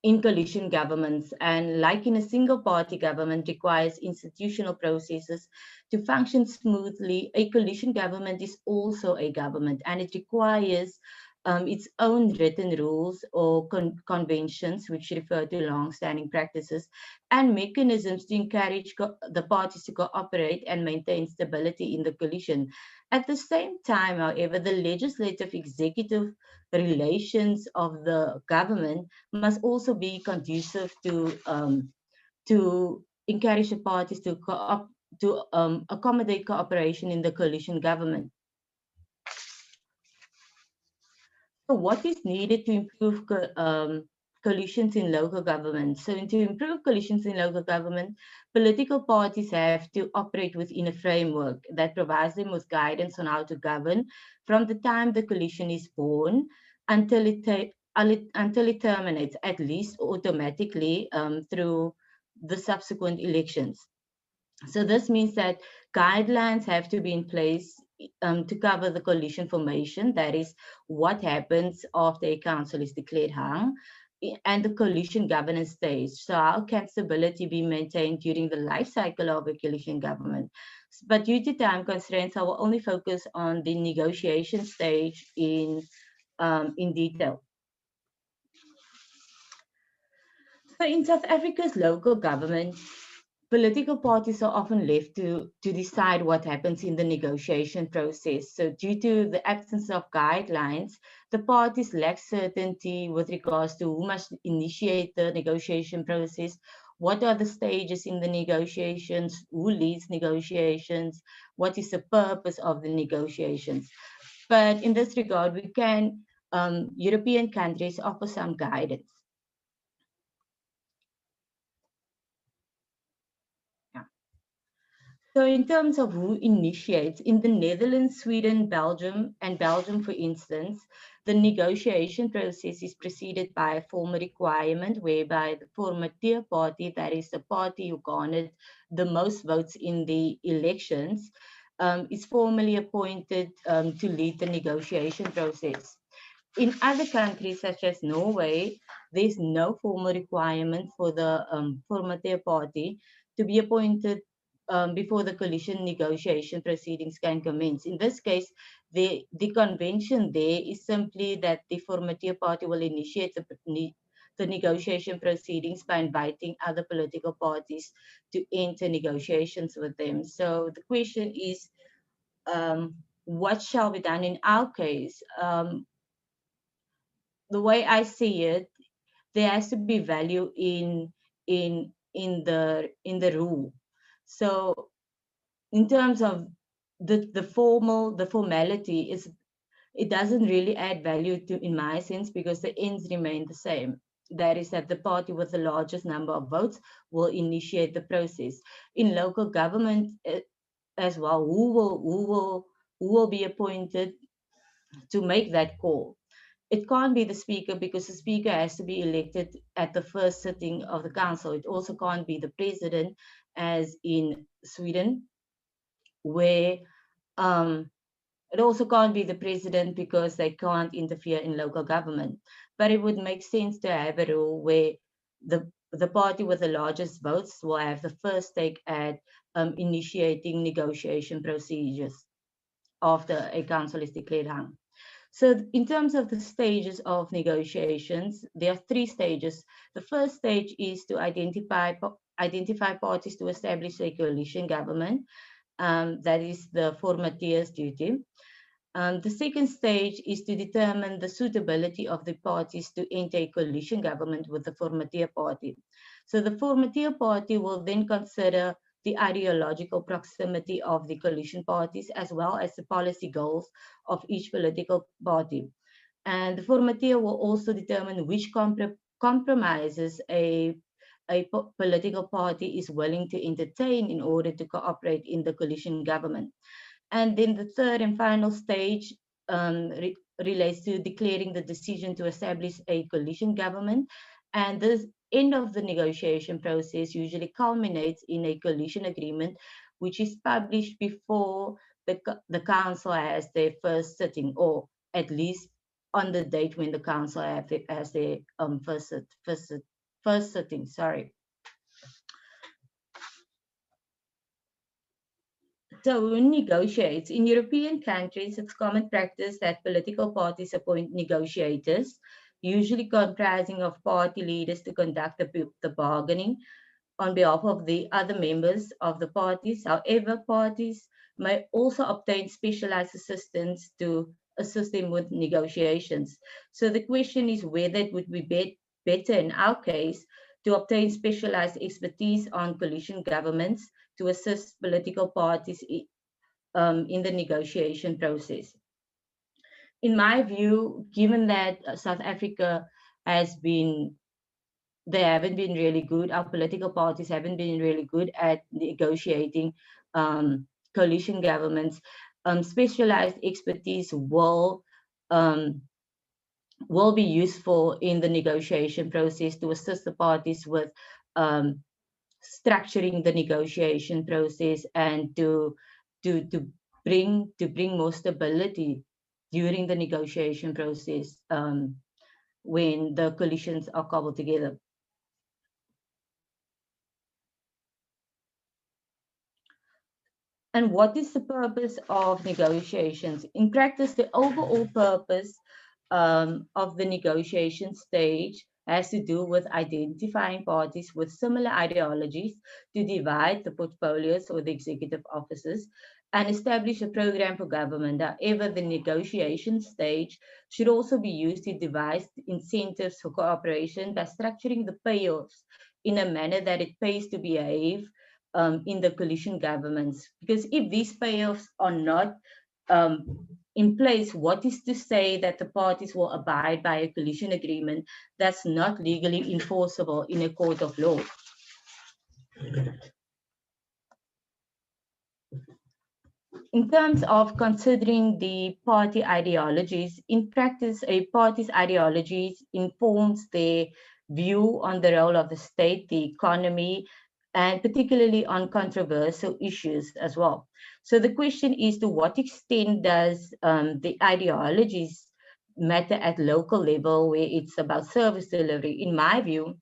in coalition governments. And like in a single party government requires institutional processes to function smoothly, a coalition government is also a government, and it requires its own written rules or conventions, which refer to long-standing practices, and mechanisms to encourage the parties to cooperate and maintain stability in the coalition. At the same time, however, the legislative executive relations of the government must also be conducive to encourage the parties to accommodate cooperation in the coalition government. So what is needed to improve coalitions in local government? So to improve coalitions in local government, political parties have to operate within a framework that provides them with guidance on how to govern from the time the coalition is born until it terminates, at least automatically through the subsequent elections. So this means that guidelines have to be in place to cover the coalition formation, that is what happens after a council is declared hung, and the coalition governance stage. So how can stability be maintained during the life cycle of a coalition government? But due to time constraints, I will only focus on the negotiation stage in detail. So in South Africa's local government, political parties are often left to decide what happens in the negotiation process. So due to the absence of guidelines, the parties lack certainty with regards to who must initiate the negotiation process, what are the stages in the negotiations, who leads negotiations, what is the purpose of the negotiations. But in this regard, we can, European countries offer some guidance. So in terms of who initiates, in the Netherlands, Sweden, Belgium, for instance, the negotiation process is preceded by a formal requirement whereby the formateur party, that is the party who garnered the most votes in the elections, is formally appointed to lead the negotiation process. In other countries, such as Norway, there's no formal requirement for the formateur party to be appointed before the coalition negotiation proceedings can commence. In this case, the convention there is simply that the formateur party will initiate the negotiation proceedings by inviting other political parties to enter negotiations with them. So the question is, what shall be done in our case? The way I see it, there has to be value in the rule. So in terms of the formality, it doesn't really add value to, in my sense, because the ends remain the same. That is that the party with the largest number of votes will initiate the process. In local government as well, who will be appointed to make that call? It can't be the speaker, because the speaker has to be elected at the first sitting of the council. It also can't be the president, as in Sweden, where it also can't be the president because they can't interfere in local government. But it would make sense to have a rule where the party with the largest votes will have the first take at initiating negotiation procedures after a council is declared hung. So in terms of the stages of negotiations, there are 3 stages. The first stage is to identify parties to establish a coalition government. That is the formateur's duty. The second stage is to determine the suitability of the parties to enter a coalition government with the formateur party. So the formateur party will then consider the ideological proximity of the coalition parties, as well as the policy goals of each political party. And the formateur will also determine which compromises a a political party is willing to entertain in order to cooperate in the coalition government. And then the third and final stage relates to declaring the decision to establish a coalition government. And this end of the negotiation process usually culminates in a coalition agreement, which is published before the council has their first sitting, or at least on the date when the council has their first sitting. Sorry. So who negotiates? In European countries, it's common practice that political parties appoint negotiators, usually comprising of party leaders, to conduct the bargaining on behalf of the other members of the parties. However, parties may also obtain specialized assistance to assist them with negotiations. So the question is whether it would be better in our case to obtain specialized expertise on coalition governments to assist political parties in the negotiation process. In my view, given that South Africa they haven't been really good, our political parties haven't been really good at negotiating coalition governments, specialized expertise will be useful in the negotiation process to assist the parties with structuring the negotiation process and to bring more stability during the negotiation process when the coalitions are cobbled together. And what is the purpose of negotiations? In practice, the overall purpose of the negotiation stage has to do with identifying parties with similar ideologies to divide the portfolios or the executive offices and establish a program for government. However, the negotiation stage should also be used to devise incentives for cooperation by structuring the payoffs in a manner that it pays to behave in the coalition governments. Because if these payoffs are not in place, what is to say that the parties will abide by a coalition agreement that's not legally enforceable in a court of law? In terms of considering the party ideologies, in practice, a party's ideologies informs their view on the role of the state, the economy, and particularly on controversial issues as well. So the question is, to what extent does the ideologies matter at local level where it's about service delivery? In my view,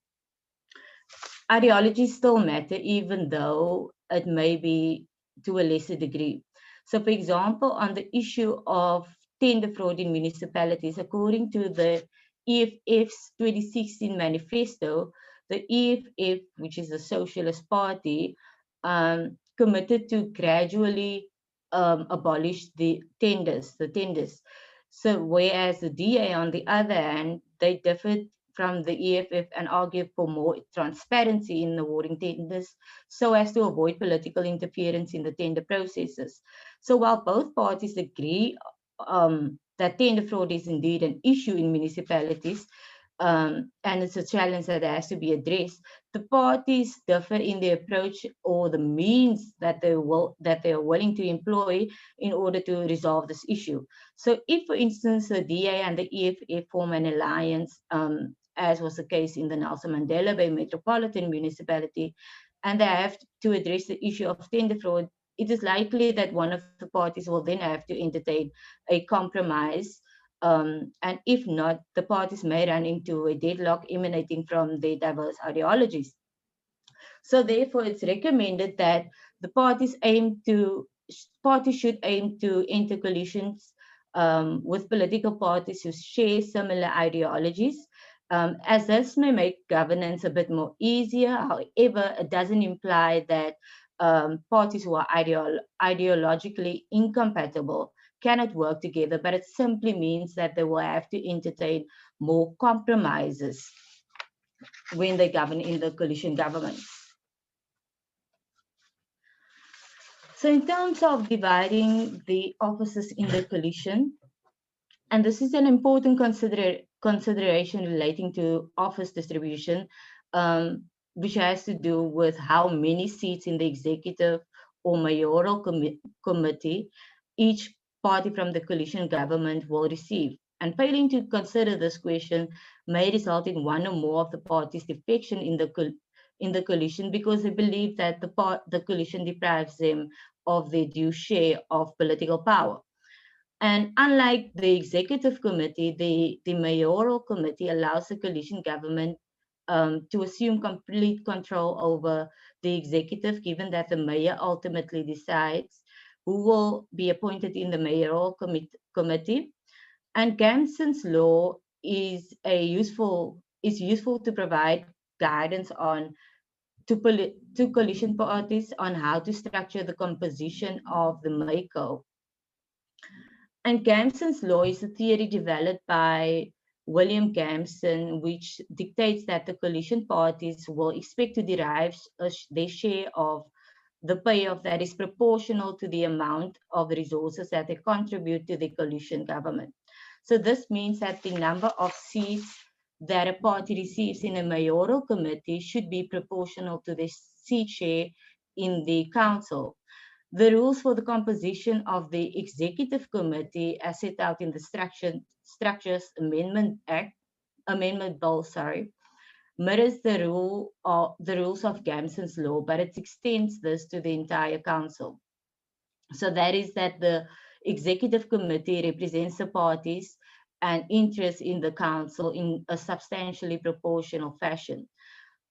ideologies still matter, even though it may be to a lesser degree. So for example, on the issue of tender fraud in municipalities, according to the EFF's 2016 manifesto, the EFF, which is the Socialist Party, committed to gradually abolish the tenders. So whereas the DA, on the other hand, they differed from the EFF and argued for more transparency in awarding tenders so as to avoid political interference in the tender processes. So while both parties agree that tender fraud is indeed an issue in municipalities, and it's a challenge that has to be addressed, the parties differ in the approach or the means that they are willing to employ in order to resolve this issue. So if, for instance, the DA and the EFF form an alliance, as was the case in the Nelson Mandela Bay Metropolitan Municipality, and they have to address the issue of tender fraud, it is likely that one of the parties will then have to entertain a compromise. And if not, the parties may run into a deadlock emanating from their diverse ideologies. So therefore, it's recommended that the parties should aim to enter coalitions with political parties who share similar ideologies, as this may make governance a bit more easier. However, it doesn't imply that parties who are ideologically incompatible cannot work together, but it simply means that they will have to entertain more compromises when they govern in the coalition government. So in terms of dividing the offices in the coalition, and this is an important consideration relating to office distribution, which has to do with how many seats in the executive or mayoral committee each party from the coalition government will receive. And failing to consider this question may result in one or more of the parties' defection in the coalition because they believe that the coalition deprives them of their due share of political power. And unlike the executive committee, the mayoral committee allows the coalition government to assume complete control over the executive, given that the mayor ultimately decides who will be appointed in the mayoral committee. And Gamson's law is useful to provide guidance to coalition parties on how to structure the composition of the MACO. And Gamson's law is a theory developed by William Gamson, which dictates that the coalition parties will expect to derive their share of the payoff that is proportional to the amount of resources that they contribute to the coalition government. So this means that the number of seats that a party receives in a mayoral committee should be proportional to the seat share in the council. The rules for the composition of the executive committee, as set out in the Structures Amendment Bill, mirrors the rules of Gamson's law, but it extends this to the entire council. So that is that the executive committee represents the parties and interests in the council in a substantially proportional fashion.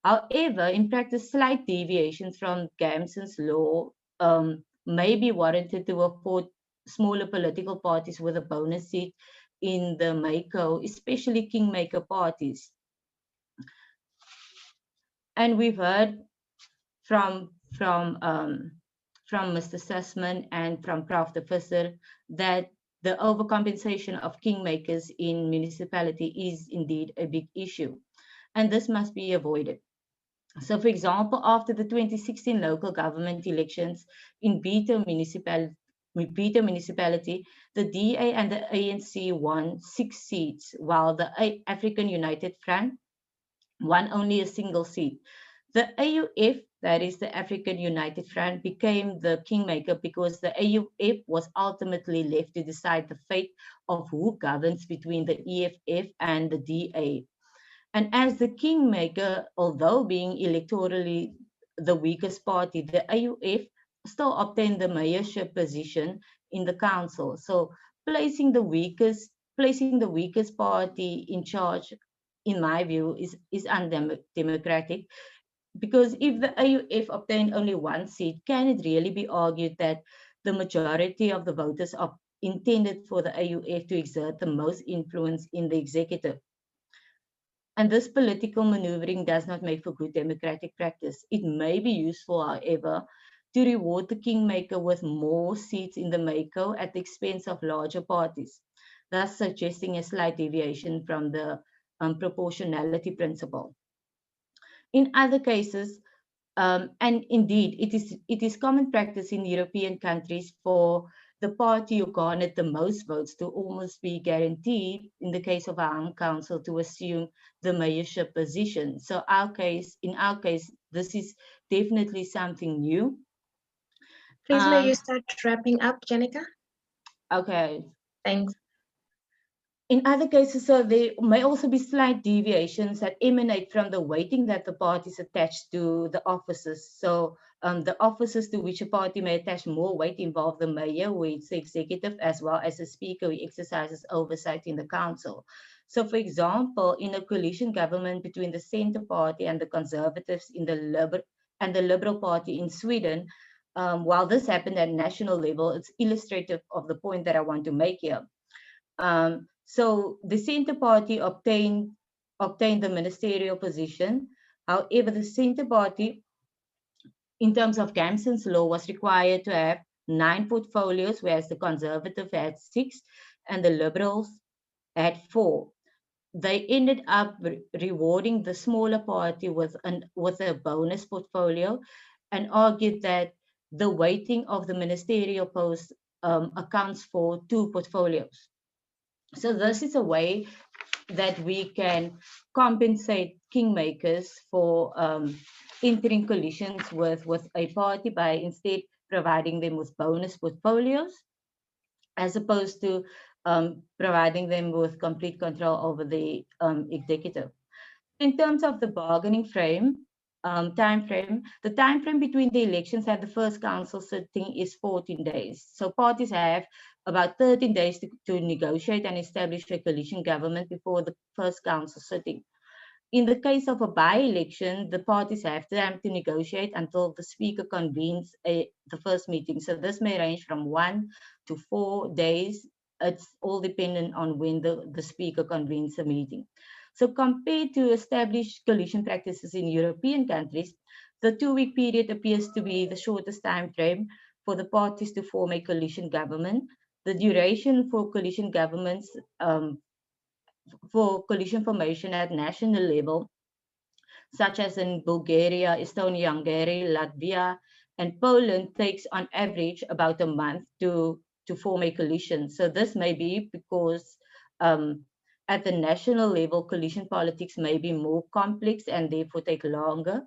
However, in practice, slight deviations from Gamson's law may be warranted to afford smaller political parties with a bonus seat in the MACO, especially kingmaker parties. And we've heard from Mr. Sussman and from Prof de Visser that the overcompensation of kingmakers in municipality is indeed a big issue, and this must be avoided. So, for example, after the 2016 local government elections in Bito municipality, the DA and the ANC won 6 seats, while the African United Front won only a single seat. The AUF, that is the African United Front, became the kingmaker because the AUF was ultimately left to decide the fate of who governs between the EFF and the DA. And as the kingmaker, although being electorally the weakest party, the AUF still obtained the mayorship position in the council. So placing the weakest party in charge, in my view, is undemocratic. Because if the AUF obtained only 1 seat, can it really be argued that the majority of the voters are intended for the AUF to exert the most influence in the executive? And this political maneuvering does not make for good democratic practice. It may be useful, however, to reward the kingmaker with more seats in the MACO at the expense of larger parties, thus suggesting a slight deviation from the proportionality principle. In other cases, and indeed, it is common practice in European countries for the party who garnered the most votes to almost be guaranteed, in the case of our own council, to assume the mayorship position. So in our case, this is definitely something new. Please, may you start wrapping up, Jennica? Okay. Thanks. In other cases, so there may also be slight deviations that emanate from the weighting that the parties attach to the offices. So the offices to which a party may attach more weight involve the mayor, who is the executive, as well as the speaker, who exercises oversight in the council. So, for example, in a coalition government between the Centre Party and the Conservatives in the Liberal Party in Sweden, while this happened at national level, it's illustrative of the point that I want to make here. So the Centre Party obtained the ministerial position. However, the Centre Party, in terms of Gamson's law, was required to have 9 portfolios, whereas the Conservative had 6 and the Liberals had 4. They ended up rewarding the smaller party with a bonus portfolio, and argued that the weighting of the ministerial post accounts for 2 portfolios. So this is a way that we can compensate kingmakers for entering coalitions with a party by instead providing them with bonus portfolios, as opposed to providing them with complete control over the executive. In terms of the bargaining frame, the time frame between the elections and the first council sitting is 14 days. So parties have about 13 days to negotiate and establish a coalition government before the first council sitting. In the case of a by-election, the parties have time to negotiate until the speaker convenes the first meeting. So this may range from 1 to 4 days. It's all dependent on when the speaker convenes the meeting. So compared to established coalition practices in European countries, the 2-week period appears to be the shortest time frame for the parties to form a coalition government. The duration for coalition governments for coalition formation at national level, such as in Bulgaria, Estonia, Hungary, Latvia, and Poland, takes on average about a month to form a coalition. So this may be because at the national level, coalition politics may be more complex and therefore take longer.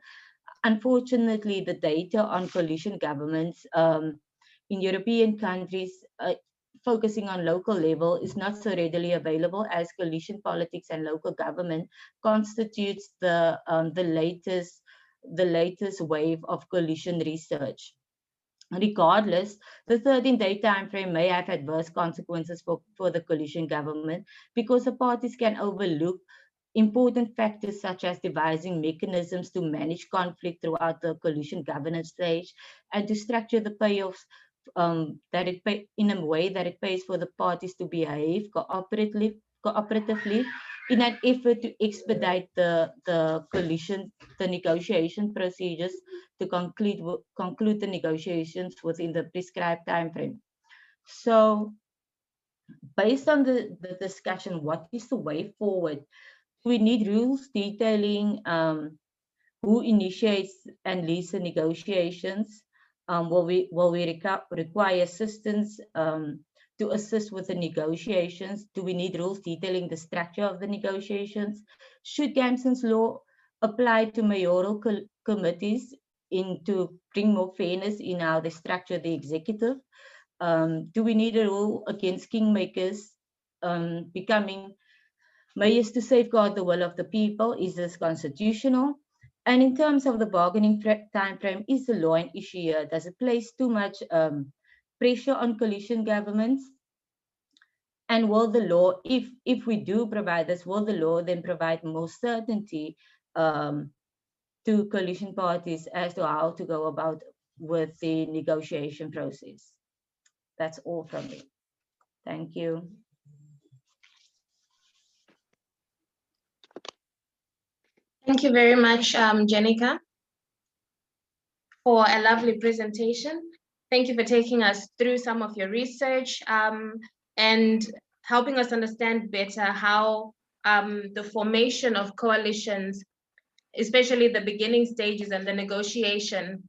Unfortunately, the data on coalition governments in European countries focusing on local level is not so readily available, as coalition politics and local government constitutes the latest wave of coalition research. Regardless, the 13-day time frame may have adverse consequences for the coalition government, because the parties can overlook important factors such as devising mechanisms to manage conflict throughout the coalition governance stage, and to structure the payoffs in a way that it pays for the parties to behave cooperatively in an effort to expedite the negotiation procedures to conclude the negotiations within the prescribed time frame. So based on the discussion, what is the way forward? We need rules detailing who initiates and leads the negotiations. Will we require assistance to assist with the negotiations? Do we need rules detailing the structure of the negotiations? Should Gamson's law apply to mayoral committees to bring more fairness in how they structure the executive? Do we need a rule against kingmakers becoming mayors to safeguard the will of the people? Is this constitutional? And in terms of the bargaining time frame, is the law an issue here? Does it place too much pressure on coalition governments? And will the law, if we do provide this, will the law then provide more certainty to coalition parties as to how to go about with the negotiation process? That's all from me. Thank you. Thank you very much, Jennica, for a lovely presentation. Thank you for taking us through some of your research and helping us understand better how the formation of coalitions, especially the beginning stages and the negotiation,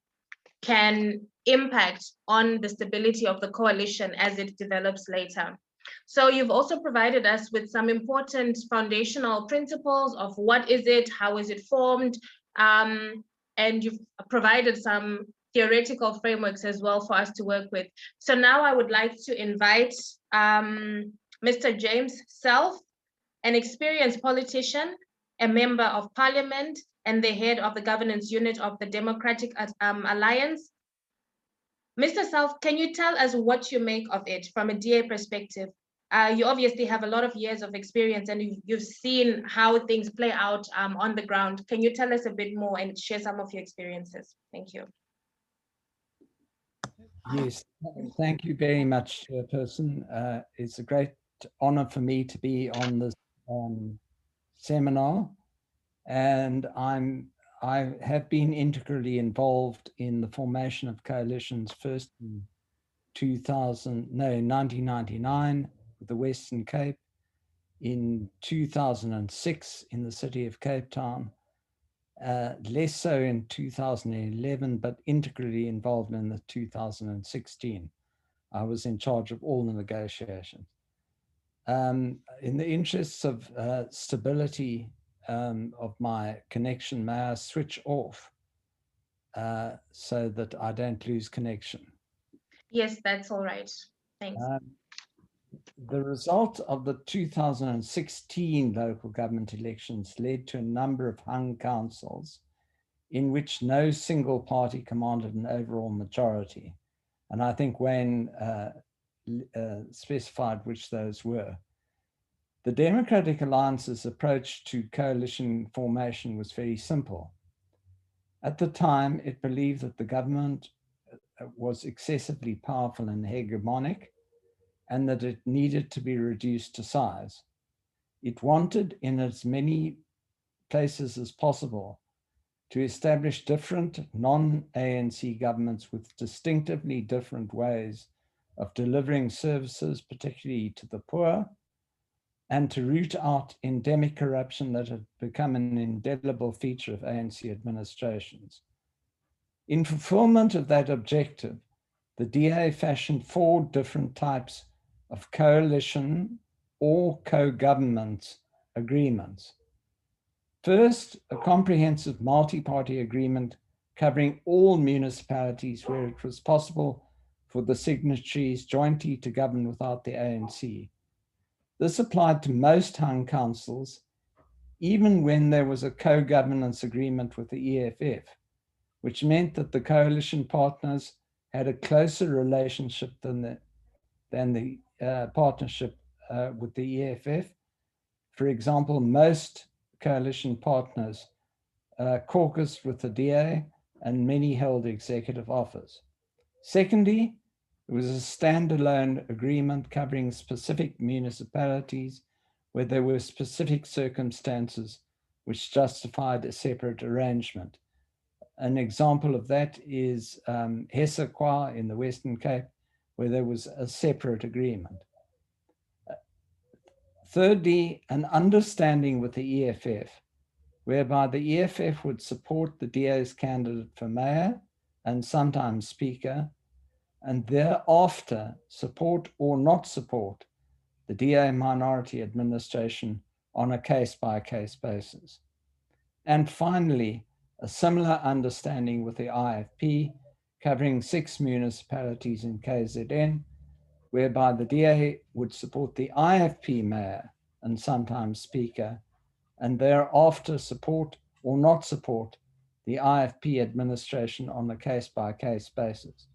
can impact on the stability of the coalition as it develops later. So you've also provided us with some important foundational principles of what is it, how is it formed, and you've provided some theoretical frameworks as well for us to work with. So now I would like to invite Mr. James Selfe, an experienced politician, a member of parliament, and the head of the governance unit of the Democratic Alliance. Mr. Selfe, can you tell us what you make of it from a DA perspective? You obviously have a lot of years of experience and you've seen how things play out on the ground. Can you tell us a bit more and share some of your experiences? Thank you. Yes, thank you very much, Chairperson. It's a great honor for me to be on this seminar, and I have been integrally involved in the formation of coalitions, first in 1999 with the Western Cape, in 2006 in the city of Cape Town, less so in 2011, but integrally involved in the 2016. I was in charge of all the negotiations. In the interests of stability of my connection. May I switch off so that I don't lose connection? Yes, that's all right. Thanks. The result of the 2016 local government elections led to a number of hung councils in which no single party commanded an overall majority. And I think Wayne specified which those were. The Democratic Alliance's approach to coalition formation was very simple. At the time, it believed that the government was excessively powerful and hegemonic, and that it needed to be reduced to size. It wanted, in as many places as possible, to establish different non-ANC governments with distinctively different ways of delivering services, particularly to the poor, and to root out endemic corruption that had become an indelible feature of ANC administrations. In fulfillment of that objective, the DA fashioned 4 different types of coalition or co-government agreements. First, a comprehensive multi-party agreement covering all municipalities where it was possible for the signatories jointly to govern without the ANC. This applied to most hung councils, even when there was a co-governance agreement with the EFF, which meant that the coalition partners had a closer relationship than the partnership with the EFF. For example, most coalition partners caucused with the DA, and many held executive office. Secondly, it was a standalone agreement covering specific municipalities where there were specific circumstances which justified a separate arrangement. An example of that is Hessequa in the Western Cape, where there was a separate agreement. Thirdly, an understanding with the EFF, whereby the EFF would support the DA's candidate for mayor and sometimes speaker, and thereafter support or not support the DA minority administration on a case-by-case basis. And finally, a similar understanding with the IFP, covering 6 municipalities in KZN, whereby the DA would support the IFP mayor and sometimes speaker, and thereafter support or not support the IFP administration on a case-by-case basis.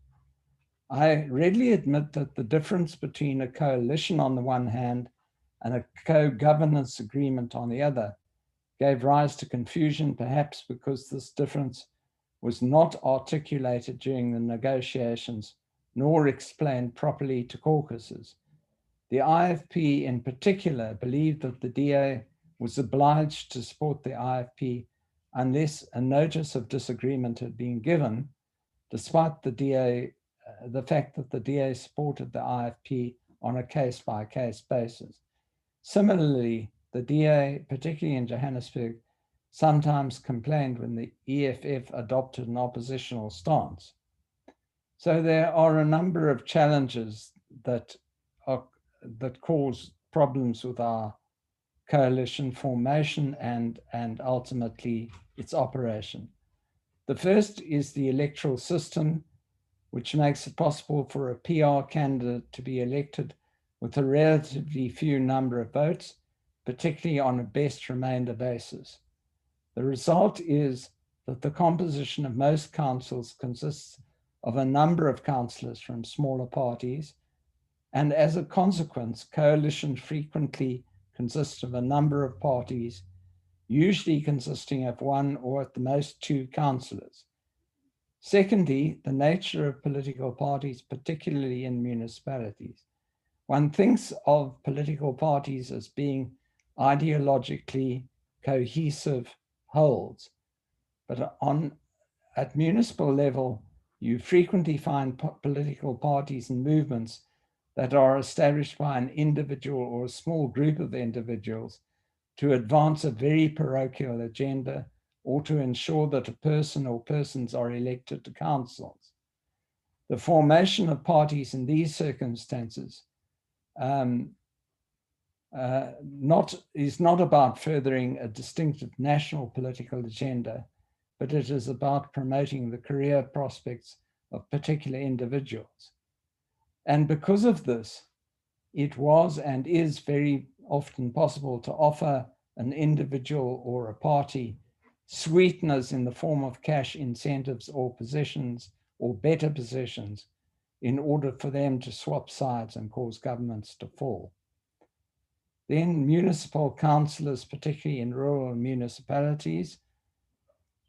I readily admit that the difference between a coalition on the one hand and a co-governance agreement on the other gave rise to confusion, perhaps because this difference was not articulated during the negotiations nor explained properly to caucuses. The IFP in particular believed that the DA was obliged to support the IFP unless a notice of disagreement had been given, despite the fact that the DA supported the IFP on a case-by-case basis. Similarly, the DA, particularly in Johannesburg, sometimes complained when the EFF adopted an oppositional stance. So there are a number of challenges that cause problems with our coalition formation and ultimately its operation. The first is the electoral system, which makes it possible for a PR candidate to be elected with a relatively few number of votes, particularly on a best remainder basis. The result is that the composition of most councils consists of a number of councillors from smaller parties, and as a consequence, coalition frequently consists of a number of parties, usually consisting of 1 or at the most 2 councillors. Secondly, the nature of political parties, particularly in municipalities. One thinks of political parties as being ideologically cohesive wholes, but at municipal level, you frequently find political parties and movements that are established by an individual or a small group of individuals to advance a very parochial agenda or to ensure that a person or persons are elected to councils. The formation of parties in these circumstances is not about furthering a distinctive national political agenda, but it is about promoting the career prospects of particular individuals. And because of this, it was and is very often possible to offer an individual or a party sweeteners in the form of cash incentives or positions or better positions in order for them to swap sides and cause governments to fall. Then municipal councillors, particularly in rural municipalities.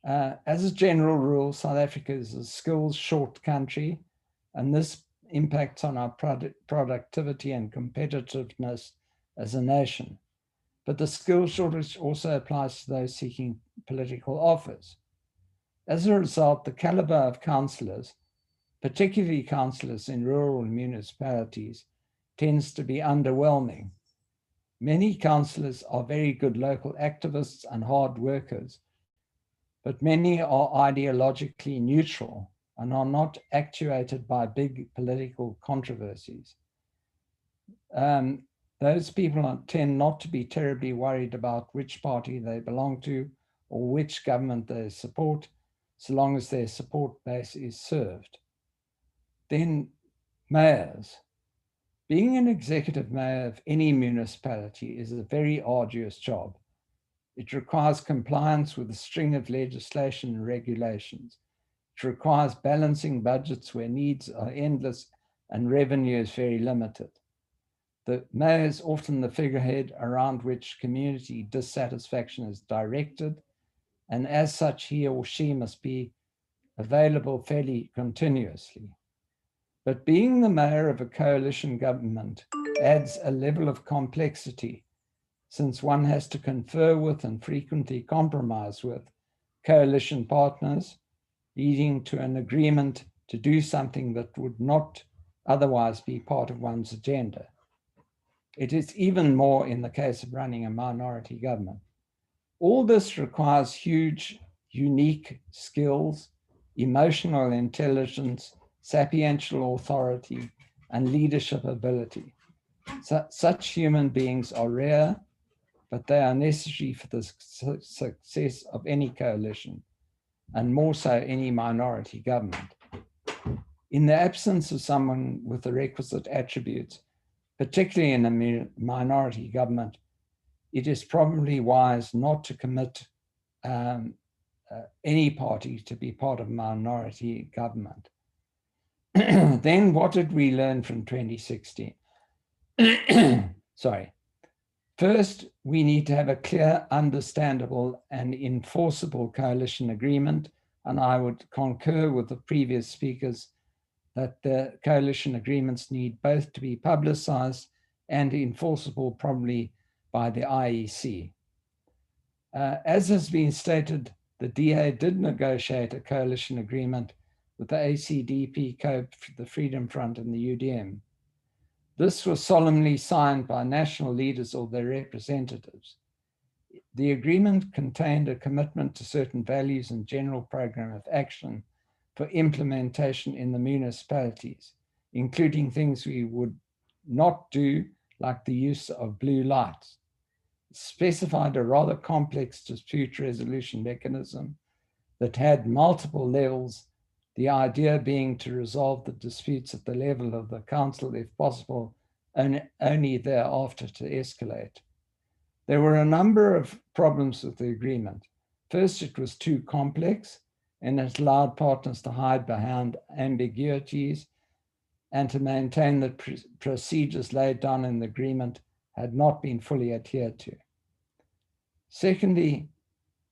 As a general rule, South Africa is a skills-short country, and this impacts on our productivity and competitiveness as a nation. But the skills shortage also applies to those seeking political office. As a result, the caliber of councillors, particularly councillors in rural municipalities, tends to be underwhelming. Many councillors are very good local activists and hard workers, but many are ideologically neutral and are not actuated by big political controversies. Those people tend not to be terribly worried about which party they belong to or which government they support, so long as their support base is served. Then mayors. Being an executive mayor of any municipality is a very arduous job. It requires compliance with a string of legislation and regulations. It requires balancing budgets where needs are endless and revenue is very limited. The mayor is often the figurehead around which community dissatisfaction is directed, and as such, he or she must be available fairly continuously. But being the mayor of a coalition government adds a level of complexity, since one has to confer with and frequently compromise with coalition partners, leading to an agreement to do something that would not otherwise be part of one's agenda. It is even more in the case of running a minority government. All this requires huge, unique skills, emotional intelligence, sapiential authority, and leadership ability. Such human beings are rare, but they are necessary for the success of any coalition, and more so any minority government. In the absence of someone with the requisite attributes, particularly in a minority government, it is probably wise not to commit any party to be part of a minority government. Then what did we learn from 2016? Sorry. First, we need to have a clear, understandable, and enforceable coalition agreement, and I would concur with the previous speakers that the coalition agreements need both to be publicized and enforceable probably by the IEC. As has been stated, the DA did negotiate a coalition agreement with the ACDP, COPE, the Freedom Front, and the UDM. This was solemnly signed by national leaders or their representatives. The agreement contained a commitment to certain values and general program of action for implementation in the municipalities, including things we would not do, like the use of blue lights. It specified a rather complex dispute resolution mechanism that had multiple levels, the idea being to resolve the disputes at the level of the council, if possible, only thereafter to escalate. There were a number of problems with the agreement. First, it was too complex, and it allowed partners to hide behind ambiguities and to maintain that procedures laid down in the agreement had not been fully adhered to. Secondly,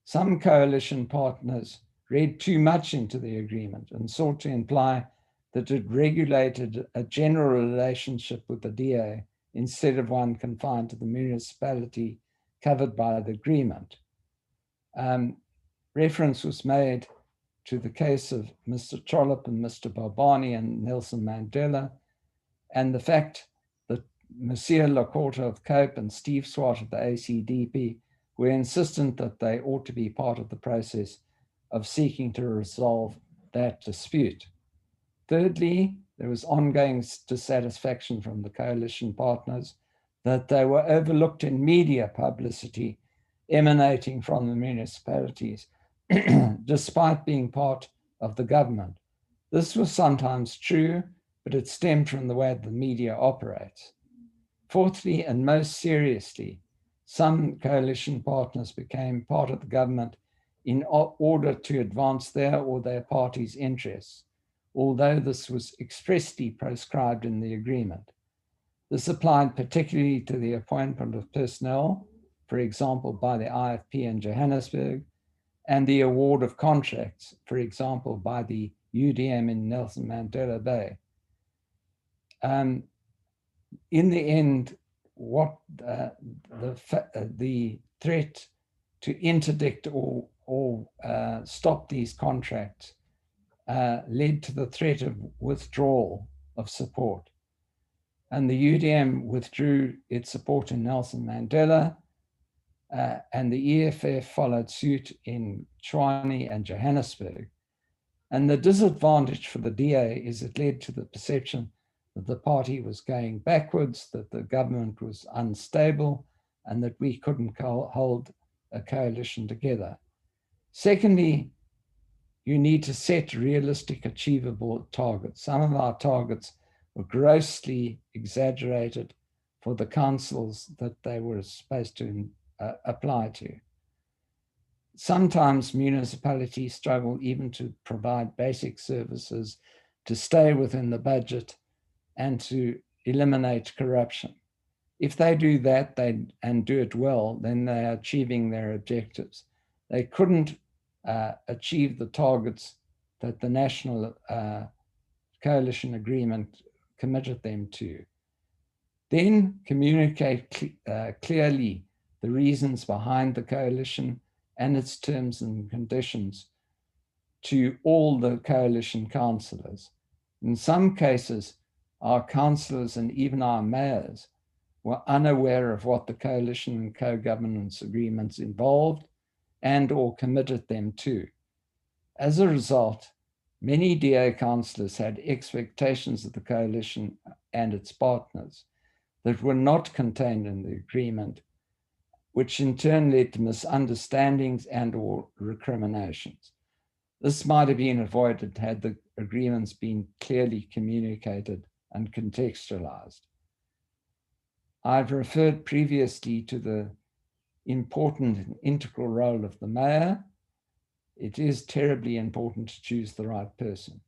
some coalition partners read too much into the agreement and sought to imply that it regulated a general relationship with the DA instead of one confined to the municipality covered by the agreement. Reference was made to the case of Mr. Trollope and Mr. Barbani and Nelson Mandela, and the fact that Monsieur Lacorte of COPE and Steve Swart of the ACDP were insistent that they ought to be part of the process of seeking to resolve that dispute. Thirdly, there was ongoing dissatisfaction from the coalition partners that they were overlooked in media publicity emanating from the municipalities, despite being part of the government. This was sometimes true, but it stemmed from the way the media operates. Fourthly, and most seriously, some coalition partners became part of the government in order to advance their or their party's interests, although this was expressly prescribed in the agreement. This applied particularly to the appointment of personnel, for example, by the IFP in Johannesburg, and the award of contracts, for example, by the UDM in Nelson Mandela Bay. In the end, what the threat to interdict or stop these contracts led to the threat of withdrawal of support. And the UDM withdrew its support in Nelson Mandela, and the EFF followed suit in Tshwane and Johannesburg. And the disadvantage for the DA is it led to the perception that the party was going backwards, that the government was unstable, and that we couldn't hold a coalition together. Secondly, you need to set realistic, achievable targets. Some of our targets were grossly exaggerated for the councils that they were supposed to apply to. Sometimes municipalities struggle even to provide basic services, to stay within the budget, and to eliminate corruption. If they do that and do it well, then they are achieving their objectives. They couldn't achieve the targets that the National Coalition Agreement committed them to. Then communicate clearly the reasons behind the coalition and its terms and conditions to all the coalition councillors. In some cases, our councillors and even our mayors were unaware of what the coalition and co-governance agreements involved and or committed them to. As a result, many DA councillors had expectations of the coalition and its partners that were not contained in the agreement, which in turn led to misunderstandings and or recriminations. This might have been avoided had the agreements been clearly communicated and contextualized. I've referred previously to the important and integral role of the mayor. It is terribly important to choose the right person.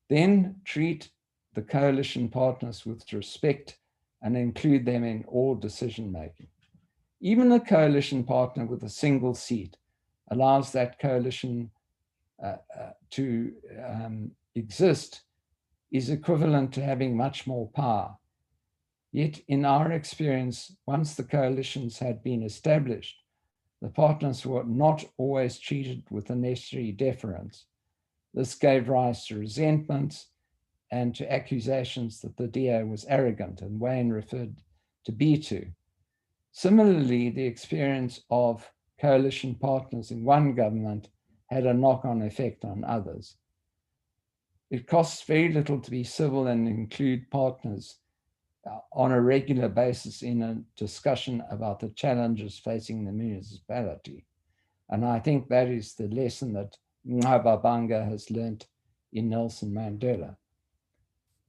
Then treat the coalition partners with respect and include them in all decision-making. Even a coalition partner with a single seat allows that coalition to exist is equivalent to having much more power. Yet in our experience, once the coalitions had been established, the partners were not always treated with the necessary deference. This gave rise to resentments and to accusations that the DA was arrogant, and Wayne referred to B2. Similarly, the experience of coalition partners in one government had a knock-on effect on others. It costs very little to be civil and include partners on a regular basis in a discussion about the challenges facing the municipality. And I think that is the lesson that Ngababanga has learned in Nelson Mandela.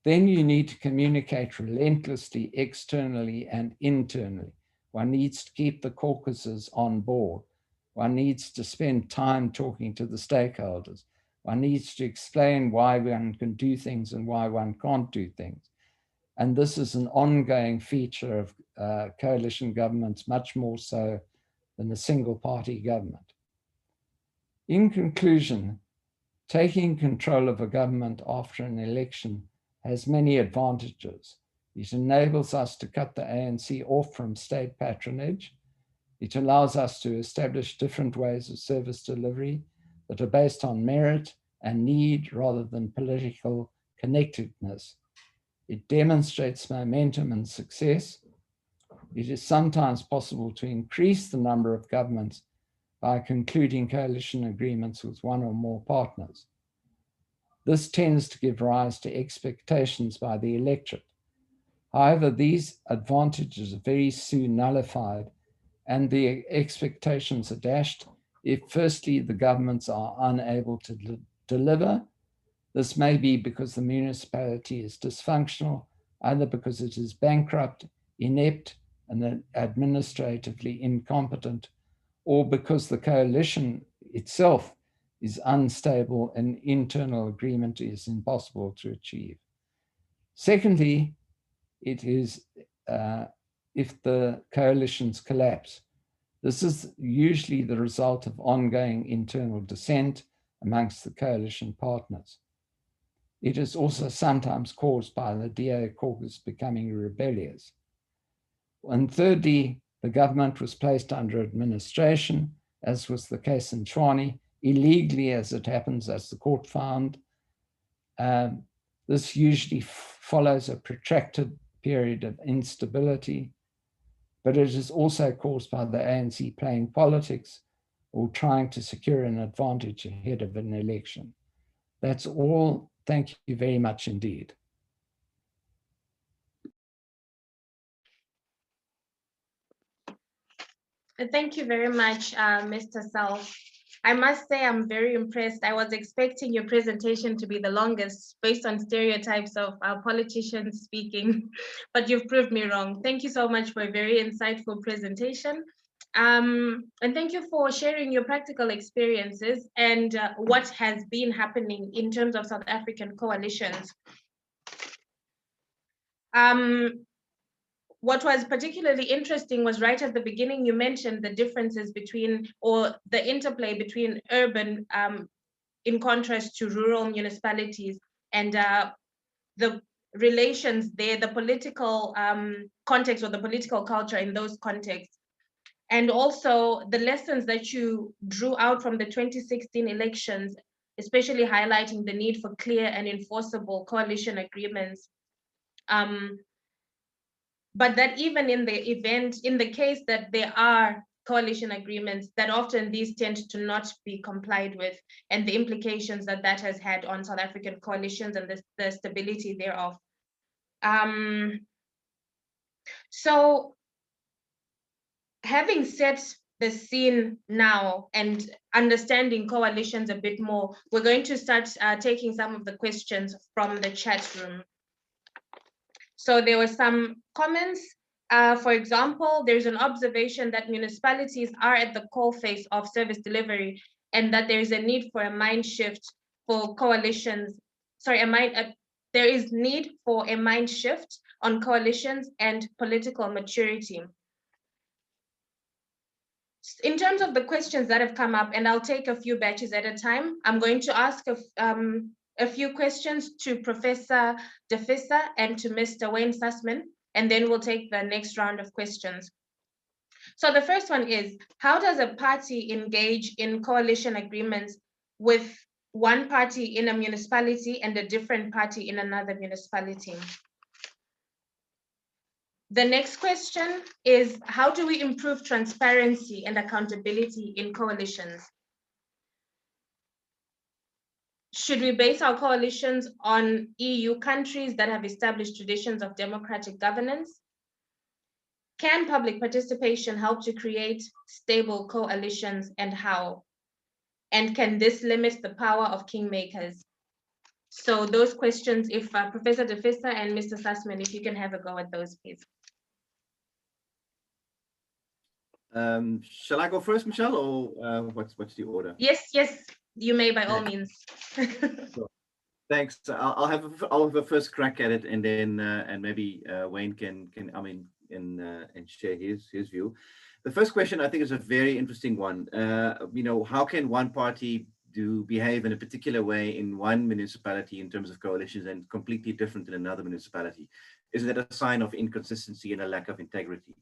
Then you need to communicate relentlessly, externally and internally. One needs to keep the caucuses on board. One needs to spend time talking to the stakeholders. One needs to explain why one can do things and why one can't do things. And this is an ongoing feature of coalition governments, much more so than a single party government. In conclusion, taking control of a government after an election has many advantages. It enables us to cut the ANC off from state patronage. It allows us to establish different ways of service delivery that are based on merit and need rather than political connectedness. It demonstrates momentum and success. It is sometimes possible to increase the number of governments by concluding coalition agreements with one or more partners. This tends to give rise to expectations by the electorate. However, these advantages are very soon nullified, and the expectations are dashed if firstly the governments are unable to deliver. This may be because the municipality is dysfunctional, either because it is bankrupt, inept, and administratively incompetent, or because the coalition itself is unstable and internal agreement is impossible to achieve. Secondly, it is if the coalitions collapse. This is usually the result of ongoing internal dissent amongst the coalition partners. It is also sometimes caused by the DA caucus becoming rebellious. And thirdly, the government was placed under administration, as was the case in Tshwane, illegally as it happens, as the court found. This usually follows a protracted period of instability, but it is also caused by the ANC playing politics or trying to secure an advantage ahead of an election. That's all. Thank you very much indeed. Thank you very much, Mr. Selfe. I must say I'm very impressed. I was expecting your presentation to be the longest based on stereotypes of politicians speaking, but you've proved me wrong. Thank you so much for a very insightful presentation. And thank you for sharing your practical experiences and what has been happening in terms of South African coalitions. What was particularly interesting was right at the beginning, you mentioned the differences between, or the interplay between urban in contrast to rural municipalities, and the relations there, the political context or the political culture in those contexts. And also the lessons that you drew out from the 2016 elections, especially highlighting the need for clear and enforceable coalition agreements. But that even in the case that there are coalition agreements, that often these tend to not be complied with, and the implications that that has had on South African coalitions and the stability thereof. So having set the scene now and understanding coalitions a bit more, we're going to start taking some of the questions from the chat room. So there were some comments. For example, there's an observation that municipalities are at the coalface of service delivery, and that there is a need for a mind shift for coalitions. Sorry, there is need for a mind shift on coalitions and political maturity. In terms of the questions that have come up, and I'll take a few batches at a time, I'm going to ask a few questions to Professor de Visser and to Mr. Wayne Sussman, and then we'll take the next round of questions. So the first one is, how does a party engage in coalition agreements with one party in a municipality and a different party in another municipality? The next question is, how do we improve transparency and accountability in coalitions? Should we base our coalitions on EU countries that have established traditions of democratic governance? Can public participation help to create stable coalitions, and how? And can this limit the power of kingmakers? So those questions, if Professor de Visser and Mr. Sussman, if you can have a go at those, please. Shall I go first, Michelle, or what's the order? Yes, you may by all means. Sure. Thanks. I'll have a first crack at it, and then and maybe Wayne can and share his view. The first question, I think, is a very interesting one. How can one party behave in a particular way in one municipality in terms of coalitions and completely different in another municipality? Is that a sign of inconsistency and a lack of integrity?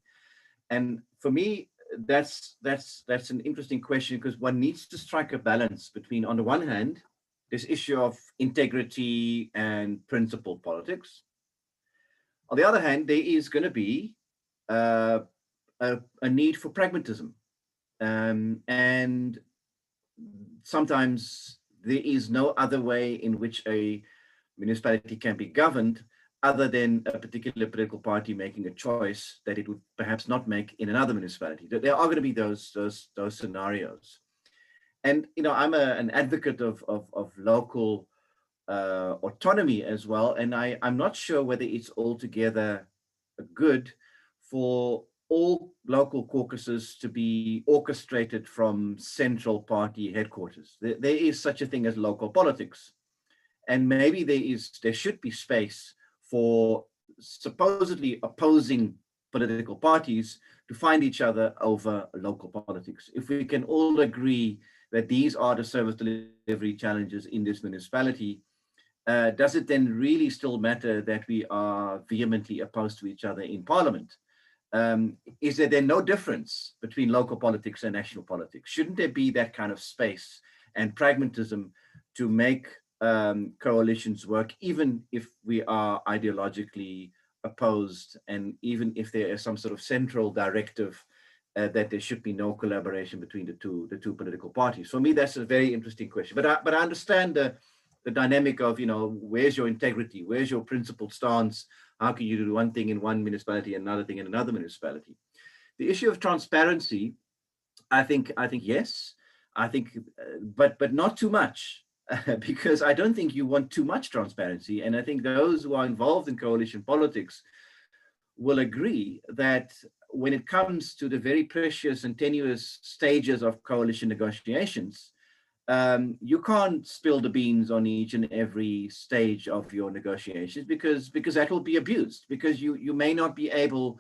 And for me, that's an interesting question, because one needs to strike a balance between, on the one hand, this issue of integrity and principle politics. On the other hand, there is going to be a need for pragmatism. And sometimes there is no other way in which a municipality can be governed other than a particular political party making a choice that it would perhaps not make in another municipality. There are going to be those scenarios. And, you know, I'm an advocate of local autonomy as well. And I'm not sure whether it's altogether good for all local caucuses to be orchestrated from central party headquarters. There is such a thing as local politics. And maybe there should be space for supposedly opposing political parties to find each other over local politics. If we can all agree that these are the service delivery challenges in this municipality, does it then really still matter that we are vehemently opposed to each other in Parliament? Is there then no difference between local politics and national politics? Shouldn't there be that kind of space and pragmatism to make coalitions work, even if we are ideologically opposed, and even if there is some sort of central directive that there should be no collaboration between the two political parties? For me, that's a very interesting question. But I understand the dynamic of, you know, where's your integrity? Where's your principled stance? How can you do one thing in one municipality and another thing in another municipality? The issue of transparency, I think yes, but not too much. Because I don't think you want too much transparency. And I think those who are involved in coalition politics will agree that when it comes to the very precious and tenuous stages of coalition negotiations, you can't spill the beans on each and every stage of your negotiations, because that will be abused, because you may not be able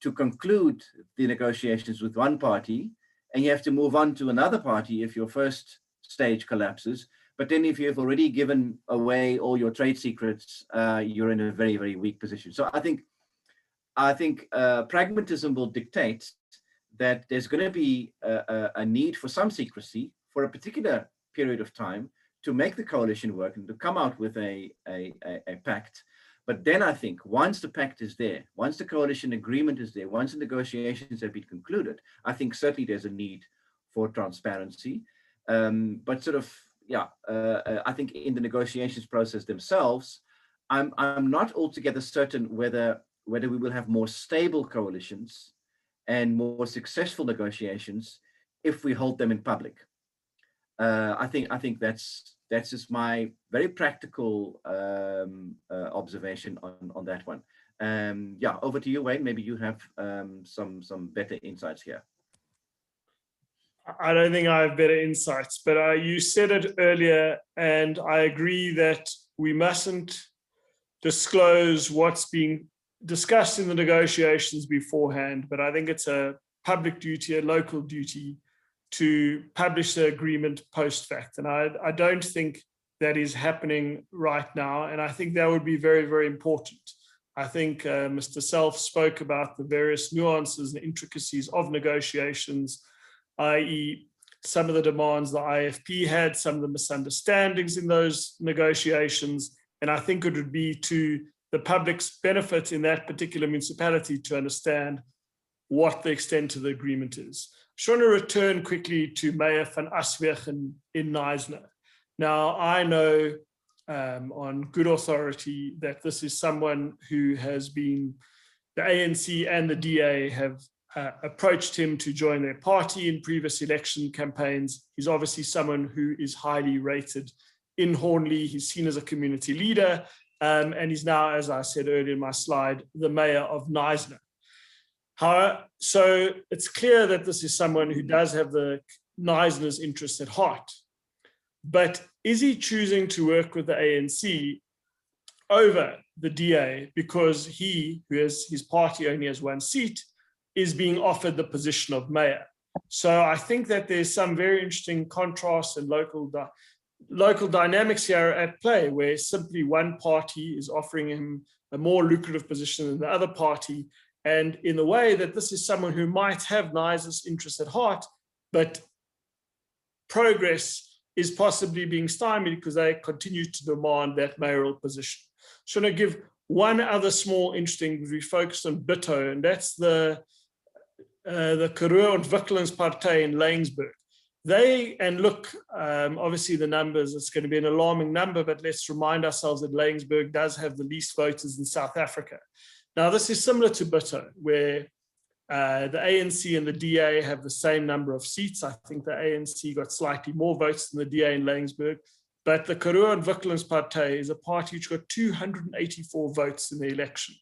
to conclude the negotiations with one party, and you have to move on to another party if your first stage collapses. But then if you've already given away all your trade secrets, you're in a very, very weak position. So I think pragmatism will dictate that there's going to be a need for some secrecy for a particular period of time to make the coalition work and to come out with a pact. But then I think once the pact is there, once the coalition agreement is there, once the negotiations have been concluded, I think certainly there's a need for transparency. But sort of, yeah, I think in the negotiations process themselves, I'm not altogether certain whether we will have more stable coalitions and more successful negotiations if we hold them in public. I think that's just my very practical observation on that one. Yeah, over to you, Wayne. Maybe you have some better insights here. I don't think I have better insights, but you said it earlier, and I agree that we mustn't disclose what's being discussed in the negotiations beforehand, but I think it's a public duty, a local duty, to publish the agreement post fact. And I don't think that is happening right now, and I think that would be very, very important. I think Mr. Selfe spoke about the various nuances and intricacies of negotiations, i.e. some of the demands the IFP had, some of the misunderstandings in those negotiations. And I think it would be to the public's benefit in that particular municipality to understand what the extent of the agreement is. I just want to return quickly to Mayor van Asweg in Knysna. Now, I know on good authority that this is someone who has been, the ANC and the DA have approached him to join their party in previous election campaigns. He's obviously someone who is highly rated in Hornley. He's seen as a community leader, and he's now, as I said earlier in my slide, the mayor of Knysna. So it's clear that this is someone who does have the Knysna's interests at heart. But is he choosing to work with the ANC over the DA because he, who has his party only has one seat, is being offered the position of mayor? So I think that there's some very interesting contrasts and local dynamics here at play, where simply one party is offering him a more lucrative position than the other party. And in the way that this is someone who might have Knysna's interests at heart, but progress is possibly being stymied because they continue to demand that mayoral position. So I'm going to give one other small interesting, we focused on Bito, and that's the Karoo Ontwikkelingspartij in Laingsburg. Obviously the numbers, it's going to be an alarming number, but let's remind ourselves that Laingsburg does have the least voters in South Africa. Now, this is similar to Bito, where the ANC and the DA have the same number of seats. I think the ANC got slightly more votes than the DA in Laingsburg, but the Karoo Ontwikkelingspartij is a party which got 284 votes in the election.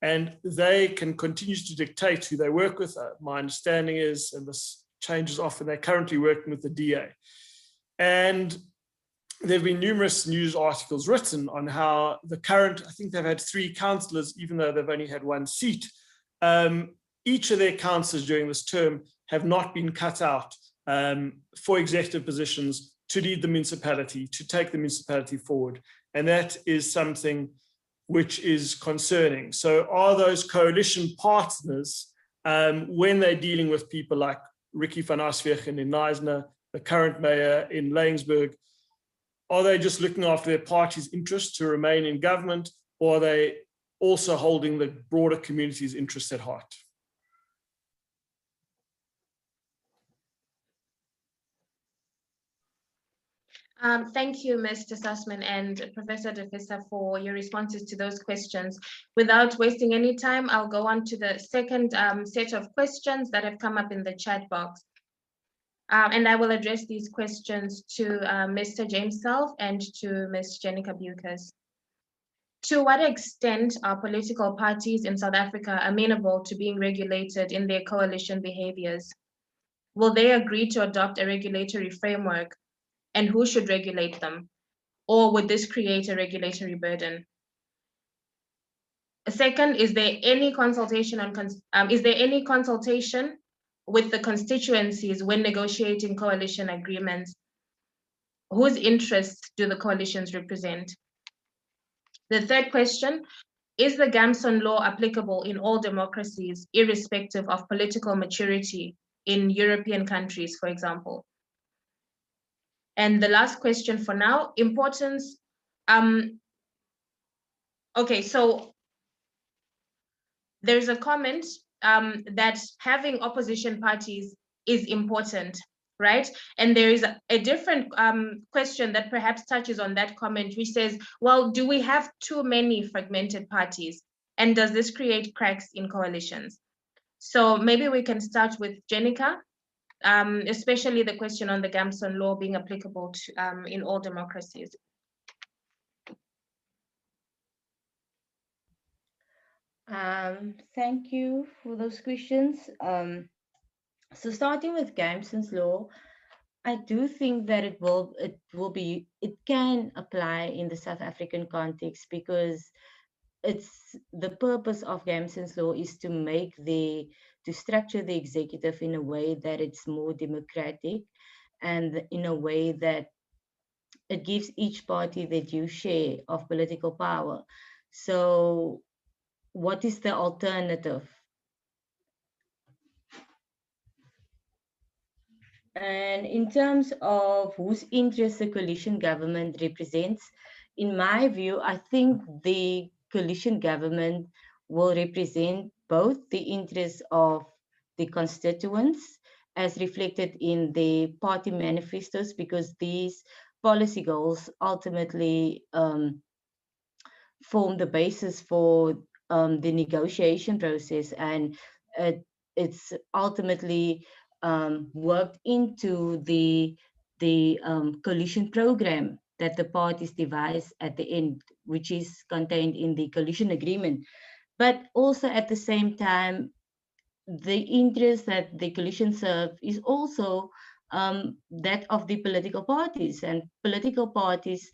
And they can continue to dictate who they work with. My understanding is, and this changes often, they're currently working with the DA. And there have been numerous news articles written on how the current, I think they've had 3 councillors, even though they've only had 1 seat. Each of their councillors during this term have not been cut out for executive positions to lead the municipality, to take the municipality forward. And that is something which is concerning. So are those coalition partners, when they're dealing with people like Ricky van Aswegen in Neisner, the current mayor in Laingsburg, are they just looking after their party's interests to remain in government, or are they also holding the broader community's interests at heart? Thank you, Mr. Sussman and Professor de Visser, for your responses to those questions. Without wasting any time, I'll go on to the second set of questions that have come up in the chat box. And I will address these questions to Mr. James Selfe and to Ms. Jennica Beukes. To what extent are political parties in South Africa amenable to being regulated in their coalition behaviors? Will they agree to adopt a regulatory framework? And who should regulate them? Or would this create a regulatory burden? Second, is there any consultation with the constituencies when negotiating coalition agreements? Whose interests do the coalitions represent? The third question, is the Gamson law applicable in all democracies, irrespective of political maturity in European countries, for example? And the last question for now, importance. Okay, so there's a comment that having opposition parties is important, right? And there is a different question that perhaps touches on that comment, which says, well, do we have too many fragmented parties? And does this create cracks in coalitions? So maybe we can start with Jennica. Especially the question on the Gamson law being applicable to, in all democracies. Thank you for those questions. So starting with Gamson's law, I do think that it can apply in the South African context, because the purpose of Gamson's law is to structure the executive in a way that it's more democratic, and in a way that it gives each party their due share of political power. So what is the alternative? And in terms of whose interests the coalition government represents, in my view, I think the coalition government will represent both the interests of the constituents as reflected in the party manifestos, because these policy goals ultimately form the basis for the negotiation process, and it's ultimately worked into the coalition program that the parties devise at the end, which is contained in the coalition agreement. But also at the same time, the interest that the coalition serves is also that of the political parties, and political parties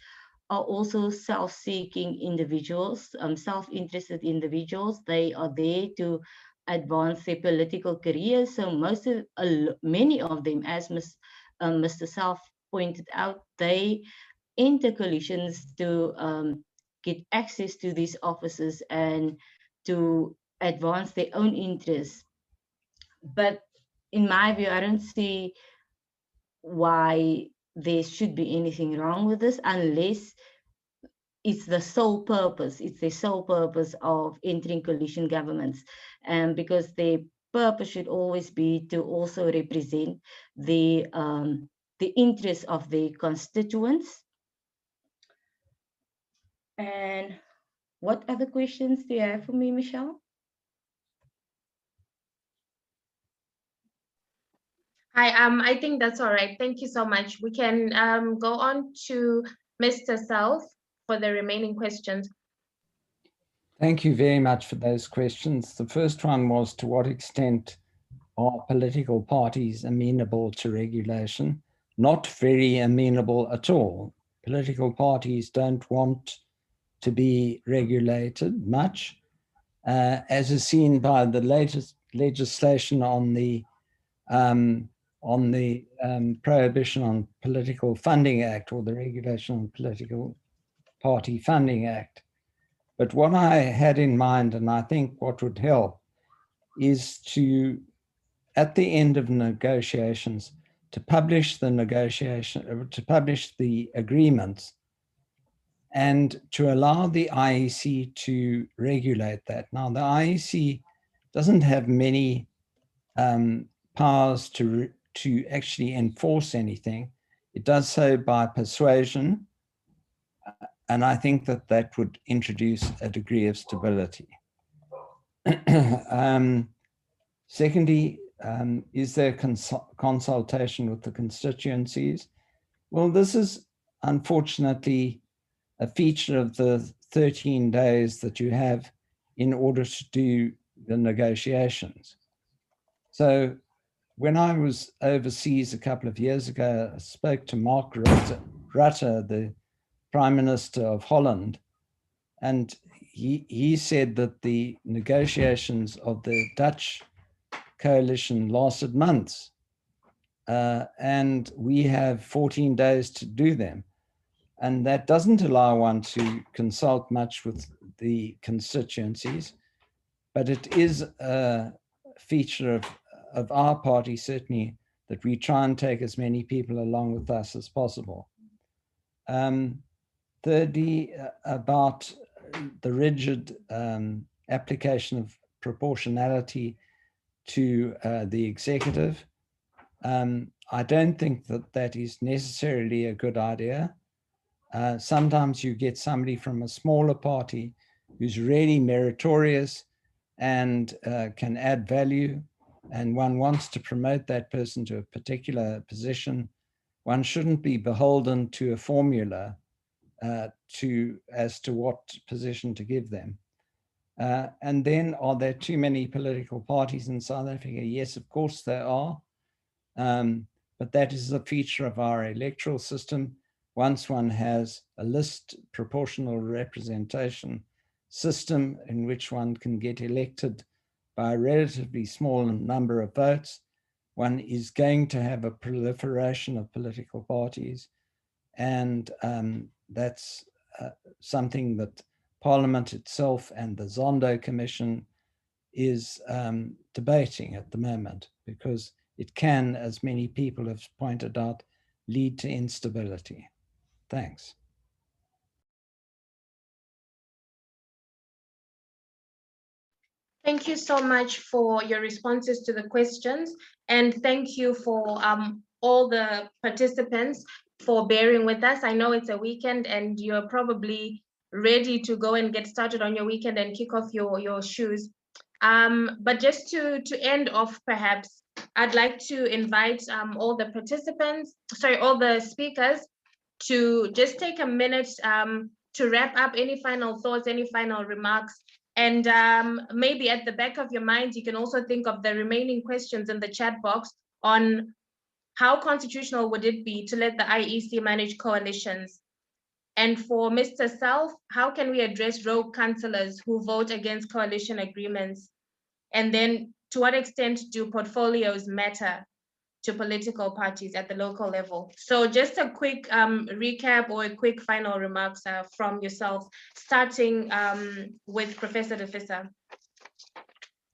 are also self-seeking individuals, self-interested individuals. They are there to advance their political careers. So many of them, as Mr. Selfe pointed out, they enter coalitions to get access to these offices and to advance their own interests. But in my view, I don't see why there should be anything wrong with this, unless it's the sole purpose. It's the sole purpose of entering coalition governments, because the purpose should always be to also represent the interests of the constituents. And what other questions do you have for me, Michelle? Hi, I think that's all right. Thank you so much. We can go on to Mr. Selfe for the remaining questions. Thank you very much for those questions. The first one was, to what extent are political parties amenable to regulation? Not very amenable at all. Political parties don't want to be regulated much, as is seen by the latest legislation on the Prohibition on Political Funding Act, or the Regulation on Political Party Funding Act. But what I had in mind, and I think what would help, is to, at the end of negotiations, to publish the agreements, and to allow the IEC to regulate that. Now, the IEC doesn't have many powers to actually enforce anything. It does so by persuasion, and I think that that would introduce a degree of stability. Secondly, is there consultation with the constituencies? Well, this is unfortunately a feature of the 13 days that you have in order to do the negotiations. So when I was overseas a couple of years ago, I spoke to Mark Rutte, the Prime Minister of Holland, and he said that the negotiations of the Dutch coalition lasted months, and we have 14 days to do them. And that doesn't allow one to consult much with the constituencies, but it is a feature of our party, certainly, that we try and take as many people along with us as possible. Thirdly, about the rigid application of proportionality to the executive, I don't think that that is necessarily a good idea. Sometimes you get somebody from a smaller party who's really meritorious and can add value, and one wants to promote that person to a particular position. One shouldn't be beholden to a formula as to what position to give them. And then, are there too many political parties in South Africa? Yes, of course there are. But that is a feature of our electoral system. Once one has a list proportional representation system in which one can get elected by a relatively small number of votes, one is going to have a proliferation of political parties. And that's something that Parliament itself and the Zondo Commission is debating at the moment, because it can, as many people have pointed out, lead to instability. Thanks. Thank you so much for your responses to the questions, and thank you for all the participants for bearing with us. I know it's a weekend and you're probably ready to go and get started on your weekend and kick off your shoes. But just to end off, perhaps, I'd like to invite all the participants, all the speakers, to just take a minute to wrap up any final thoughts, any final remarks. And maybe at the back of your mind, you can also think of the remaining questions in the chat box on how constitutional would it be to let the IEC manage coalitions? And for Mr. Selfe, how can we address rogue councillors who vote against coalition agreements? And then, to what extent do portfolios matter to political parties at the local level? So just a quick recap or a quick final remarks from yourself, starting with Professor de Visser.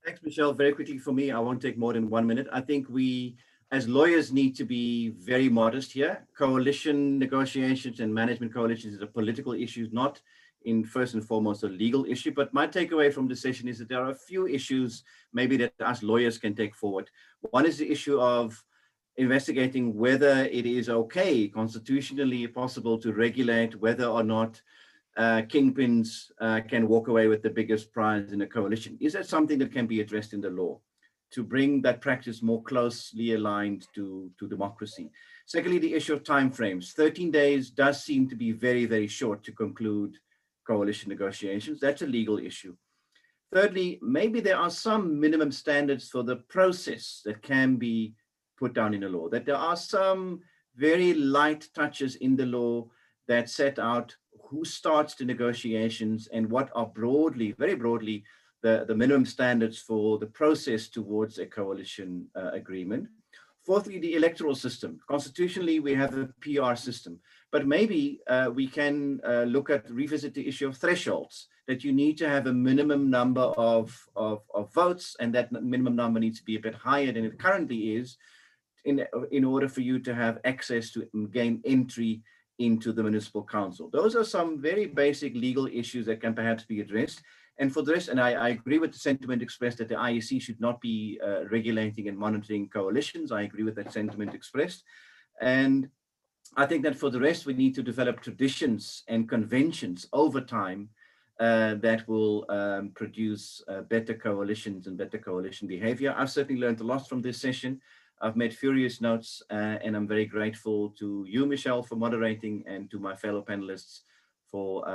Thanks, Michelle. Very quickly for me, I won't take more than 1 minute. I think we, as lawyers, need to be very modest here. Coalition negotiations and management coalitions is a political issue, not in first and foremost a legal issue, but my takeaway from the session is that there are a few issues maybe that us lawyers can take forward. One is the issue of investigating whether it is okay, constitutionally possible, to regulate whether or not kingpins can walk away with the biggest prize in a coalition. Is that something that can be addressed in the law to bring that practice more closely aligned to democracy? Secondly, the issue of timeframes. 13 days does seem to be very, very short to conclude coalition negotiations. That's a legal issue. Thirdly, maybe there are some minimum standards for the process that can be put down in a law, that there are some very light touches in the law that set out who starts the negotiations and what are broadly, very broadly, the minimum standards for the process towards a coalition agreement. Fourthly, the electoral system. Constitutionally, we have a PR system, but maybe we can revisit the issue of thresholds, that you need to have a minimum number of votes, and that minimum number needs to be a bit higher than it currently is in order for you to have access to gain entry into the municipal council. Those are some very basic legal issues that can perhaps be addressed. And for the rest, and I agree with the sentiment expressed that the IEC should not be regulating and monitoring coalitions. I agree with that sentiment expressed. And I think that for the rest, we need to develop traditions and conventions over time that will produce better coalitions and better coalition behavior. I've certainly learned a lot from this session. I've made furious notes, and I'm very grateful to you, Michelle, for moderating, and to my fellow panelists for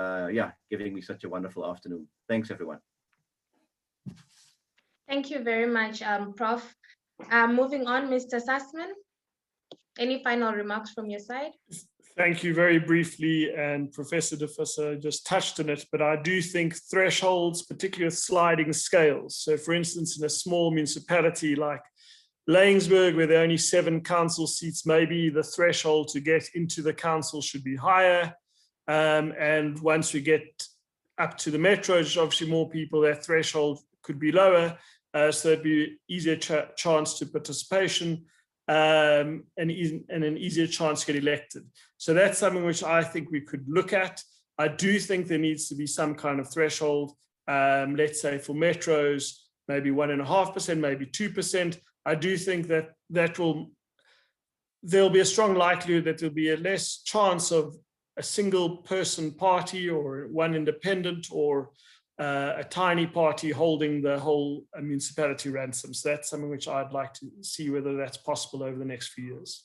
giving me such a wonderful afternoon. Thanks, everyone. Thank you very much, Prof. Moving on, Mr. Sussman, any final remarks from your side? Thank you very briefly, and Professor de Visser just touched on it, but I do think thresholds, particularly with sliding scales. So for instance, in a small municipality like Laingsburg, where there are only 7 council seats, maybe the threshold to get into the council should be higher. And once we get up to the metros, obviously more people, that threshold could be lower. So there'd be easier chance to participation and an easier chance to get elected. So that's something which I think we could look at. I do think there needs to be some kind of threshold, let's say for metros, maybe 1.5%, maybe 2%. I do think that there'll be a strong likelihood that there'll be a less chance of a single person party or one independent or a tiny party holding the whole municipality ransom. So that's something which I'd like to see whether that's possible over the next few years.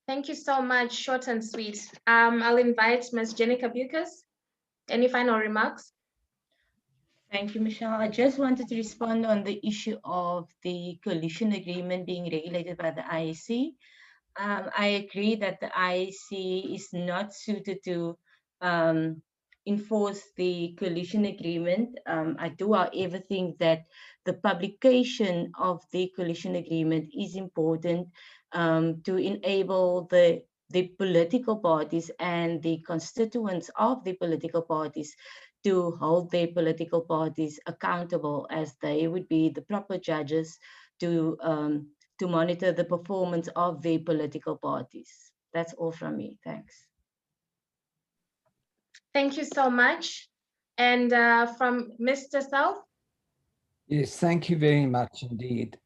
Thank you so much, short and sweet. I'll invite Ms. Jennica Beukes. Any final remarks? Thank you, Michelle. I just wanted to respond on the issue of the coalition agreement being regulated by the IEC. I agree that the IEC is not suited to enforce the coalition agreement. I do, however, think that the publication of the coalition agreement is important to enable the political parties and the constituents of the political parties to hold their political parties accountable, as they would be the proper judges to monitor the performance of the political parties. That's all from me. Thanks. Thank you so much. And from Mr. Selfe? Yes, thank you very much indeed.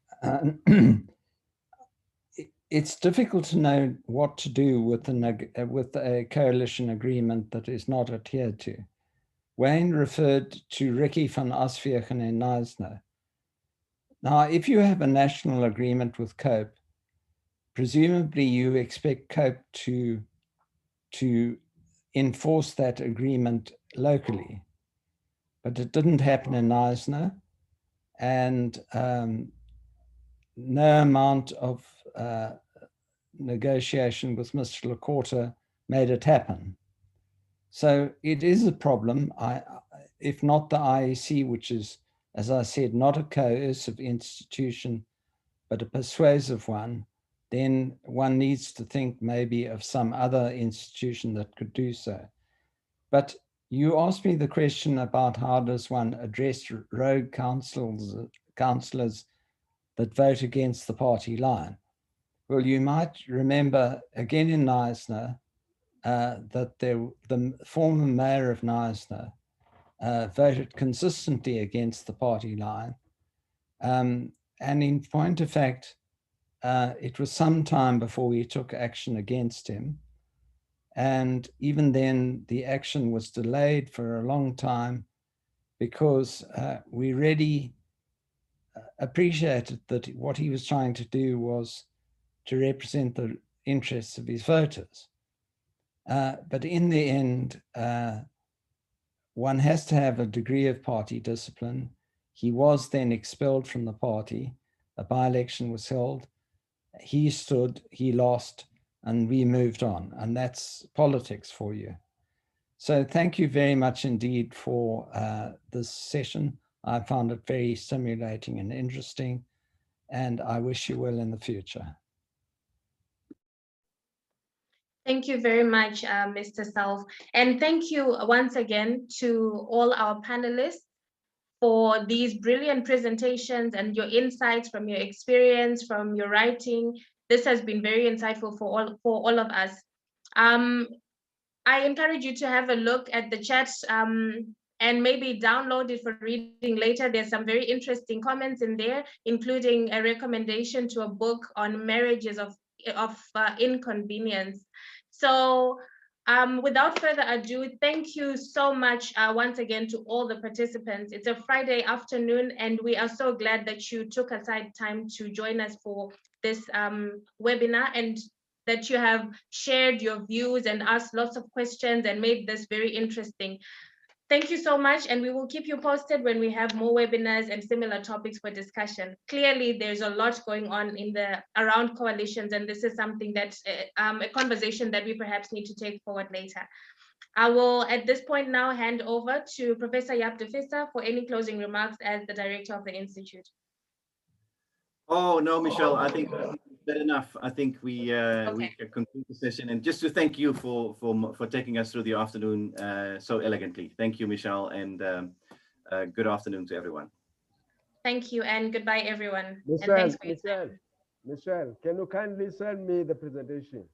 It's difficult to know what to do with a coalition agreement that is not adhered to. Wayne referred to Ricky van Asvegen in Knysna. Now, if you have a national agreement with COPE, presumably you expect COPE to enforce that agreement locally. But it didn't happen in Knysna, and no amount of negotiation with Mr. Lacorte made it happen. So it is a problem, if not the IEC, which is, as I said, not a coercive institution, but a persuasive one, then one needs to think maybe of some other institution that could do so. But you asked me the question about how does one address rogue councillors that vote against the party line. Well, you might remember again in Knysna, that the former mayor of Knysna voted consistently against the party line. And in point of fact, it was some time before we took action against him. And even then, the action was delayed for a long time because we really appreciated that what he was trying to do was to represent the interests of his voters. But in the end, one has to have a degree of party discipline. He was then expelled from the party. A by-election was held. He stood, he lost, and we moved on. And that's politics for you. So thank you very much indeed for this session. I found it very stimulating and interesting, and I wish you well in the future. Thank you very much, Mr. Selfe. And thank you once again to all our panelists for these brilliant presentations and your insights from your experience, from your writing. This has been very insightful for all of us. I encourage you to have a look at the chat and maybe download it for reading later. There's some very interesting comments in there, including a recommendation to a book on marriages of inconvenience. So without further ado, thank you so much once again to all the participants. It's a Friday afternoon, and we are so glad that you took aside time to join us for this webinar, and that you have shared your views and asked lots of questions and made this very interesting. Thank you so much, and we will keep you posted when we have more webinars and similar topics for discussion. Clearly, there's a lot going on around coalitions, and this is something that's a conversation that we perhaps need to take forward later. I will, at this point now, hand over to Professor Jaap de Visser for any closing remarks as the director of the Institute. Oh, no, Michelle, I think that's enough. I think we can conclude the session. And just to thank you for taking us through the afternoon so elegantly. Thank you, Michelle, and good afternoon to everyone. Thank you, and goodbye, everyone. Michelle, can you kindly send me the presentation?